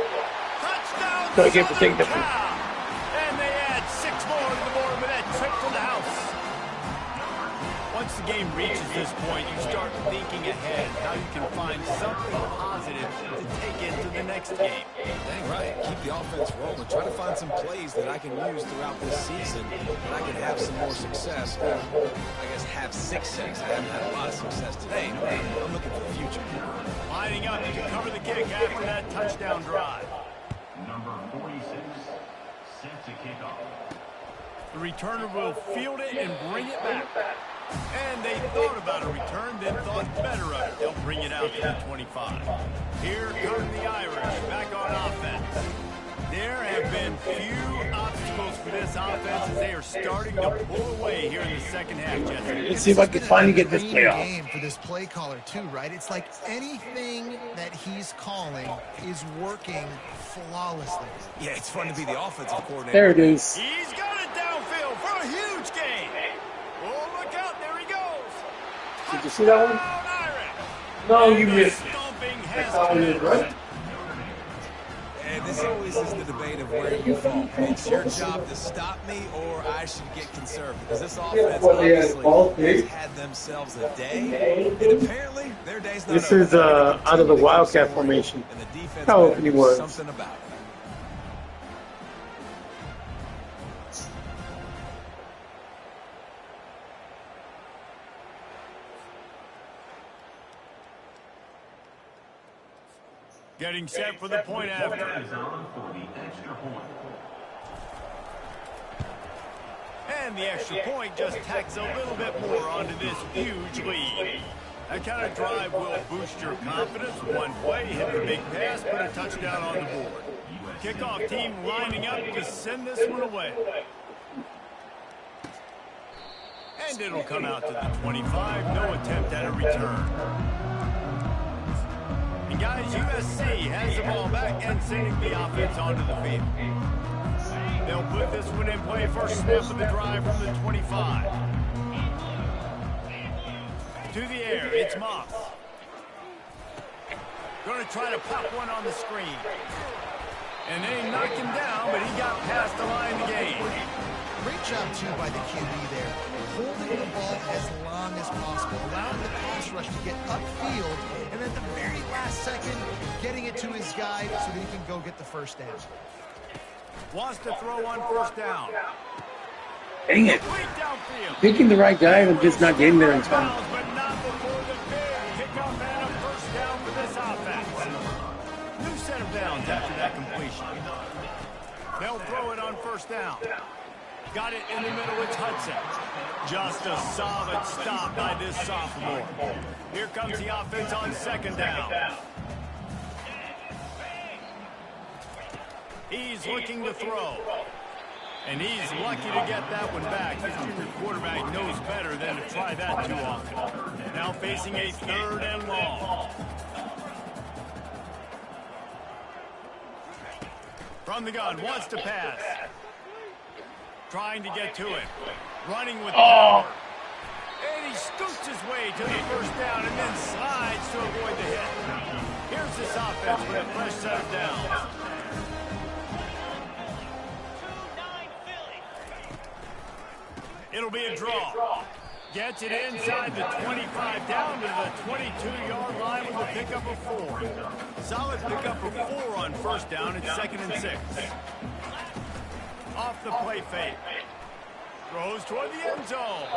Touchdown. So I get to take the. And they add 6 more to the board with that trip to the house. Once the game reaches this point, you start thinking ahead how you can find something positive to take into the next game. Dang right. Keep the offense rolling. Try to find some plays that I can use throughout this season that I can have some more success. Or, I guess, have success. I haven't had a lot of success today. I'm looking for the future. Lining up to cover the kick after that touchdown drive. Number 46, set to kick off. The returner will field it and bring it back. And they thought about a return, then thought better of it. They'll bring it out to the 25. Here come the Irish back on offense. There have been few obstacles for this offense as they are starting to pull away here in the second half, Jesse. Let's see if I can finally get this play off. Game for this play caller too, right? It's like anything that he's calling is working flawlessly. Yeah, it's fun to be the offensive coordinator. There it is. He's got it downfield for a huge gain. Oh, look out, there he goes. Did you see that one? No, you missed it. That's how it is, right? And this always is the debate of where you fall. It's your job to stop me, or I should get conservative. Because this offense obviously has had themselves a day, and apparently their day's not This over. is out of the Wildcat formation. And the defense How open he was. something about it. Getting set for the point after. Is on for the extra point. And the extra point just tacks a little bit more onto this huge lead. That kind of drive will boost your confidence. One play, hit the big pass, put a touchdown on the board. Kickoff team lining up to send this one away. And it'll come out to the 25. No attempt at a return. And guys, USC has the ball back and sending the offense onto the field. They'll put this one in play. First snap of the drive from the 25. To the air, it's Moss. Going to try to pop one on the screen. And they knocked him down, but he got past the line to gain. Great job, too, by the QB there. Holding the ball as long as possible, allowing the pass rush to get upfield, and at the very last second, getting it to his guy so that he can go get the first down. Wants to throw on first down. Dang it. Complete downfield. Picking the right guy and just not getting there in time. But not before the big pickup and a first down for this offense. New set of downs after that completion. They'll throw it on first down. Got it in the middle, it's Hudson. Just a solid stop by this sophomore. Here comes the offense on second down. He's looking to throw. And he's lucky to get that one back. His junior quarterback knows better than to try that too often. Now facing a third and long. From the gun, wants to pass. Trying to get to it. Running with power. And he scoots his way to the first down and then slides to avoid the hit. Here's this offense with a fresh set of downs. It'll be a draw. Gets it inside the 25, down to the 22-yard line with a pickup of 4. Solid pickup of 4 on first down. It's 2nd and 6. Off the play fake. Throws toward the end zone.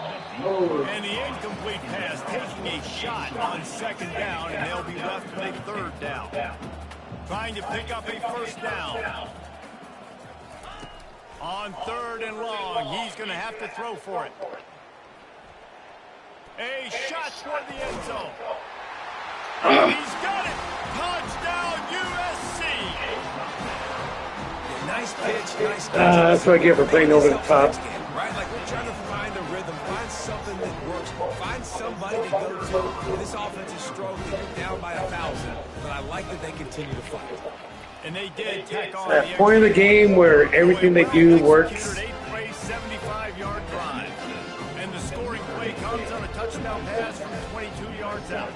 And the incomplete pass taking a shot on second down, and they'll be left with a third down. Trying to pick up a first down. On third and long, he's going to have to throw for it. A shot toward the end zone. He's got it. Touchdown, USC. Nice pitch, nice. That's what I get for playing over the top. Right, like we're trying to find the rhythm, find something that works, find somebody to go to. This offense is struggling, down by 1,000, but I like that they continue to fight. And they did tack on That point of the game where everything they do works. 8-play, 75-yard drive. And the scoring play comes on a touchdown pass from 22 yards out.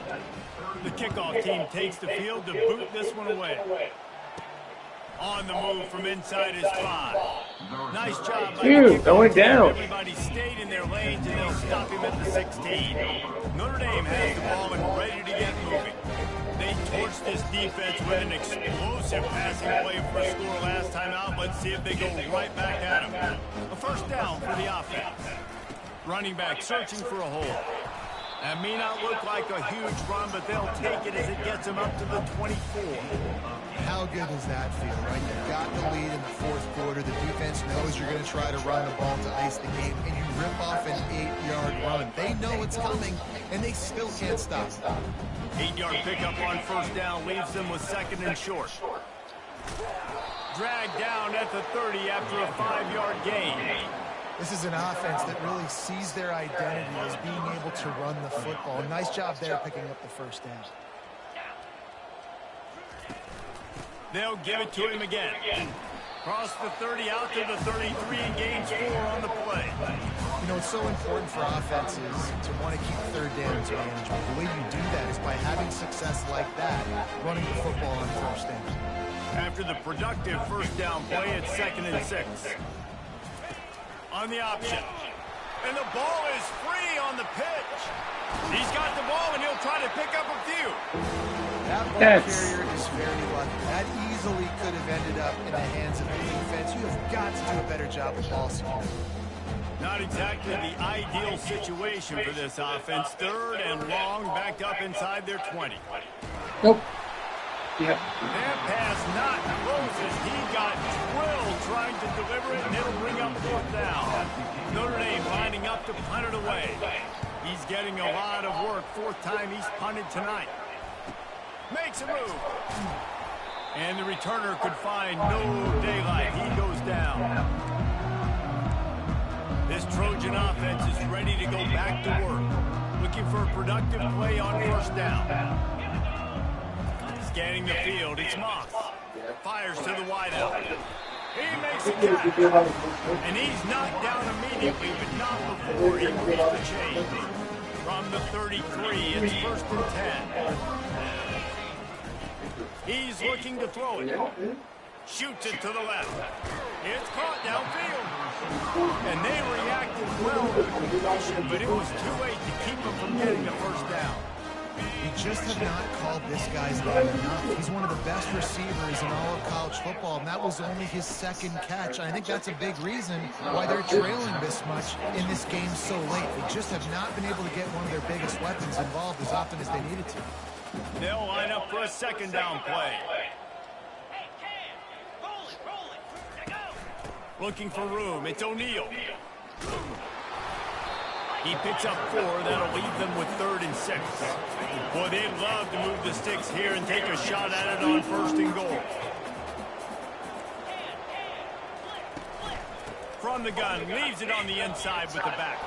The kickoff team takes the field to boot this one away. On the move from inside his 5. Nice job by the kickoff going down. Everybody stayed in their lanes, and they'll stop him at the 16. Notre Dame has the ball and ready to get moving. They torched this defense with an explosive passing play for a score last time out. Let's see if they go right back at him. A first down for the offense. Running back searching for a hole. That may not look like a huge run, but they'll take it as it gets them up to the 24. How good does that feel, right? You've got the lead in the fourth quarter. The defense knows you're going to try to run the ball to ice the game, and you rip off an 8-yard run. They know it's coming, and they still can't stop. 8-yard pickup on first down leaves them with 2nd and short. Dragged down at the 30 after a 5-yard gain. This is an offense that really sees their identity as being able to run the football. Nice job there picking up the first down. They'll give it to him again. Cross the 30 out to the 33 and gains 4 on the play. You know, it's so important for offenses to want to keep third downs manageable. The way you do that is by having success like that, running the football on first down. After the productive first down play, it's 2nd and 6. On the option. And the ball is free on the pitch. He's got the ball, and he'll try to pick up a few. That ball carrier is very lucky. That easily could have ended up in the hands of the defense. You have got to do a better job with ball security. Not exactly the ideal situation for this offense. Third and long, backed up inside their 20. Nope. Yeah. That pass not close as he got drilled trying to deliver it, and it'll bring up fourth down. Notre Dame lining up to punt it away. He's getting a lot of work. 4th time he's punted tonight. Makes a move. And the returner could find no daylight. He goes down. This Trojan offense is ready to go back to work. Looking for a productive play on first down. Scanning the field, it's Moss. Fires to the wideout. He makes a catch. And he's knocked down immediately, but not before he moves the chain. From the 33, it's 1st and 10. He's looking to throw it. Shoots it to the left. It's caught downfield. And they reacted well to the completion, but it was too late to keep them from getting the first down. We just have not called this guy's name enough. He's one of the best receivers in all of college football, and that was only his second catch. And I think that's a big reason why they're trailing this much in this game so late. They just have not been able to get one of their biggest weapons involved as often as they needed to. They'll line up for a second down play. Looking for room. It's O'Neal. He picks up 4. That'll leave them with 3rd and 6. Boy, they'd love to move the sticks here and take a shot at it on 1st and goal. From the gun, leaves it on the inside with the back.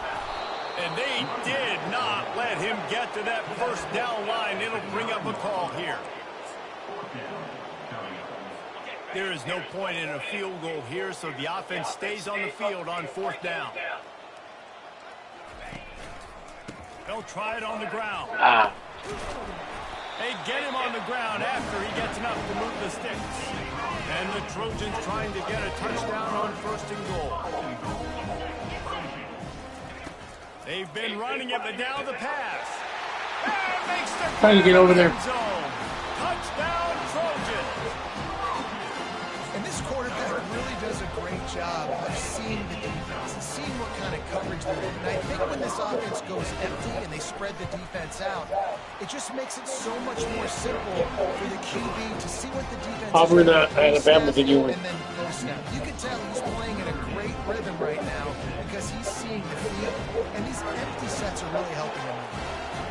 And they did not let him get to that first down line. It'll bring up a call here. There is no point in a field goal here, so the offense stays on the field on 4th down. They'll try it on the ground. They get him on the ground after he gets enough to move the sticks. And the Trojans trying to get a touchdown on 1st and goal. They've been running it, but now the pass. And makes the trying to get over there. Zone. Touchdown, Trojans. And this quarterback really does a great job of seeing the defense and seeing what kind of coverage they're in. And I think when this offense goes empty and they spread the defense out, it just makes it so much more simple for the QB to see what the defense Auburn, is Alabama, did you win? and then post snap. You can tell he's playing in a great rhythm right now because he's seeing the field, and these empty sets are really helping him.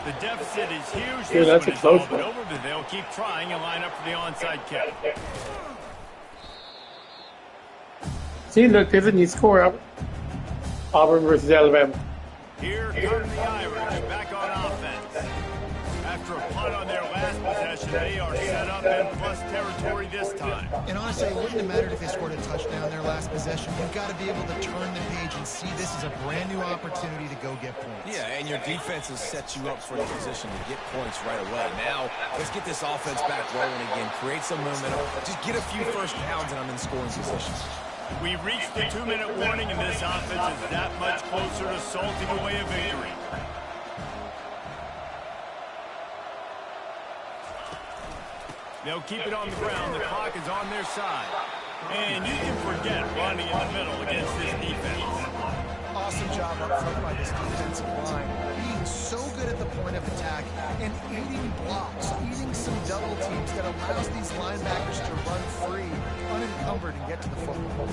The deficit is huge. Yeah, that's a close one. Over, but they'll keep trying and line up for the onside kick. See, look, there's a new score. Auburn versus Alabama. Here come the Irish back on offense. After a punt on their last possession, they are set up in plus territory this time. And honestly, it wouldn't have mattered if they scored a touchdown their last possession. You've got to be able to turn the page and see this is a brand new opportunity to go get points. Yeah, and your defense has set you up for the position to get points right away. Now, let's get this offense back rolling again, create some momentum, just get a few first downs, and I'm in scoring position. We reached the 2-minute warning, and this offense is that much closer to salting away a victory. They'll keep it on the ground. The clock is on their side. And you can forget running in the middle against this defense. Awesome job up front by this defensive line. Being so good at the point of attack and eating blocks, eating some double teams that allows these linebackers to run free, unencumbered, and get to the football.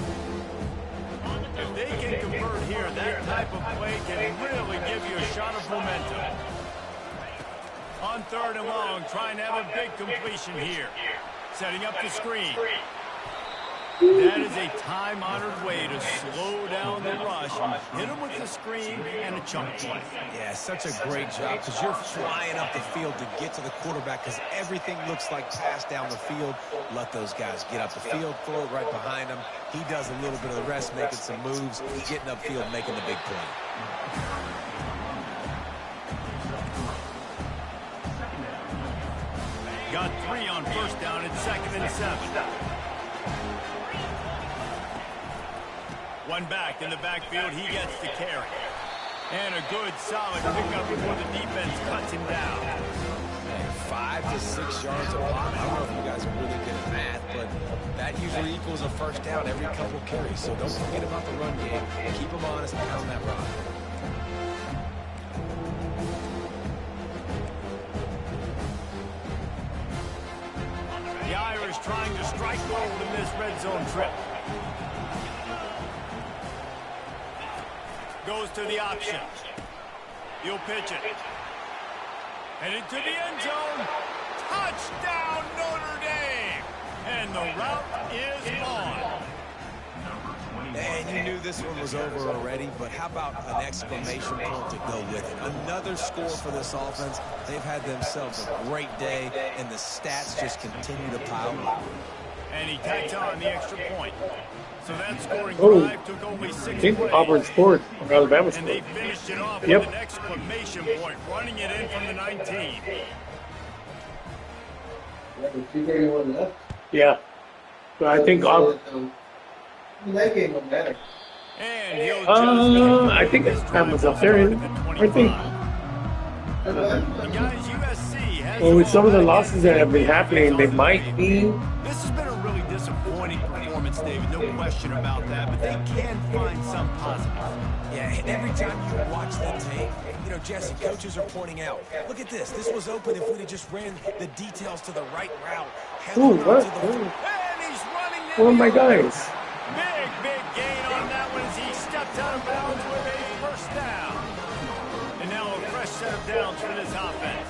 If they can convert here, that type of play can really give you a shot of momentum. On 3rd and long, trying to have a big completion here. Setting up the screen. That is a time-honored way to slow down the rush and hit them with the screen and a chunk play. Yeah, such a great job because you're flying up the field to get to the quarterback because everything looks like pass down the field. Let those guys get up the field, throw it right behind him. He does a little bit of the rest, making some moves, getting upfield, making the big play. Got 3 on 1st down at 2nd and 7. One back in the backfield, he gets the carry. And a good, solid pickup before the defense cuts him down. Hey, 5 to 6 yards a pop. I don't know if you guys are really good at math, but that usually equals a first down every couple carries. So don't forget about the run game. Keep them honest and pound that rock. The Irish trying to strike gold in this red zone trip. Goes to the option. He'll pitch it. And into the end zone. Touchdown, Notre Dame! And the route is on. And you knew this one was over already, but how about an exclamation point to go with it? Another score for this offense. They've had themselves a great day, and the stats just continue to pile up. And he tacks on the extra point. So that scoring drive took only 6 I think plays. Auburn scored, or Alabama And scored. they finished it off Yep. with an exclamation point, running it in from the 19. Anyone left? Yeah. So I think that game don't matter. And he'll just I think his time was up there. I think. And guys, USC has Well, with some of the losses that have been happening, they might be. This has been a really disappointing performance, David. No question about that. But they can find some positive. Yeah, and every time you watch the tape, you know, Jesse, coaches are pointing out, look at this. This was open if we'd have just ran the details to the right route. Ooh, what? And he's running One of my guys. Big gain on that one as he stepped out of bounds with a first down. And now a fresh set of downs for this offense.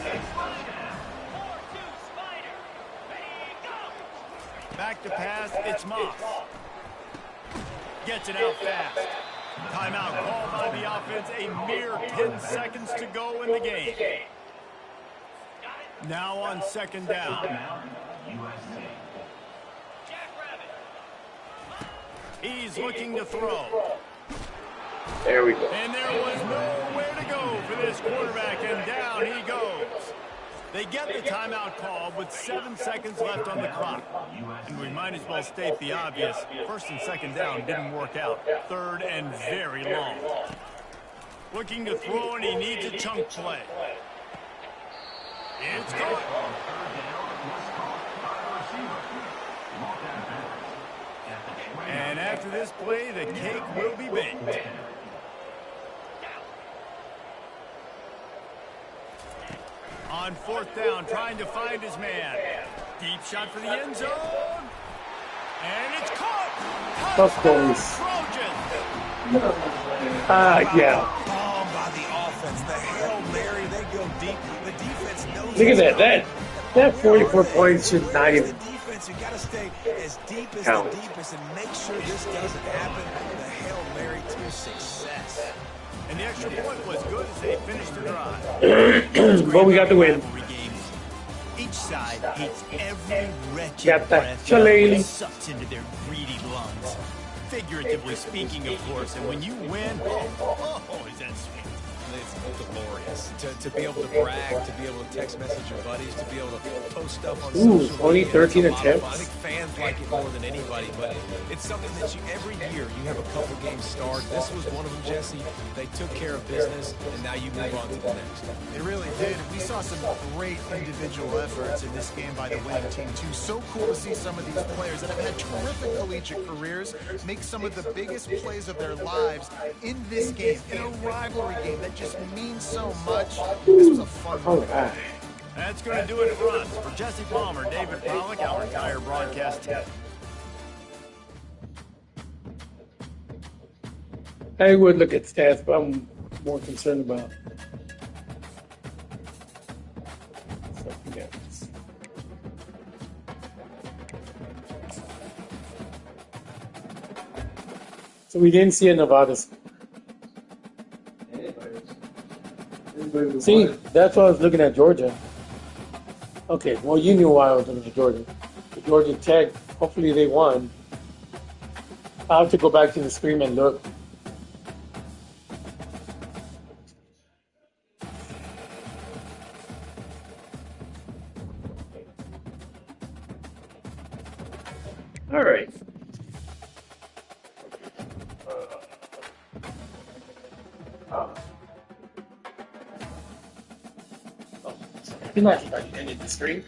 Back to pass, it's Moss. Gets it out fast. Timeout called by the offense. A mere 10 seconds to go in the game. Now on second down. He's looking to throw. There we go. And there was nowhere to go for this quarterback, and down he goes. They get the timeout called with 7 seconds left on the clock. And we might as well state the obvious. First and second down didn't work out. Third and very long. Looking to throw, and he needs a chunk play. It's caught. And after this play, the cake will be baked. On fourth down, trying to find his man. Deep shot for the end zone. And it's caught. Tough goals. Yeah. Bombed by the offense. The Hail Mary, they go deep. The defense knows. Look at that. That 44 points should not even. The defense, you got to stay as deep as count. the deepest and make sure this doesn't happen. The Hail Mary to success. And the extra point was good as they finished the drive. But we got the win. Each side hates every wretched Got that breath shillelagh. that sucks into their greedy lungs. Figuratively speaking, of course. And when you win, oh, is that sweet. It's glorious to be able to brag, to be able to text message your buddies, to be able to post stuff on Ooh, social only media. 13 It's a lot of fun. attempts. I think fans like it more than anybody, but it's something that you every year you have a couple games start. This was one of them, Jesse. They took care of business, and now you move on to the next. It really did. We saw some great individual efforts in this game by the winning team, too. So cool to see some of these players that have had terrific collegiate careers make some of the biggest plays of their lives in this game, in a rivalry game that just means so much. This was a fun one. Alright. That's going to do it for us. For Jesse Palmer, David Pollock, our entire broadcast team. I would look at stats, but I'm more concerned about something else. So we didn't see a Nevada. See, that's why I was looking at Georgia. Okay, well, you knew why I was looking at Georgia. The Georgia Tech, hopefully they won. I'll have to go back to the screen and look. All right. You're not starting to end the screen.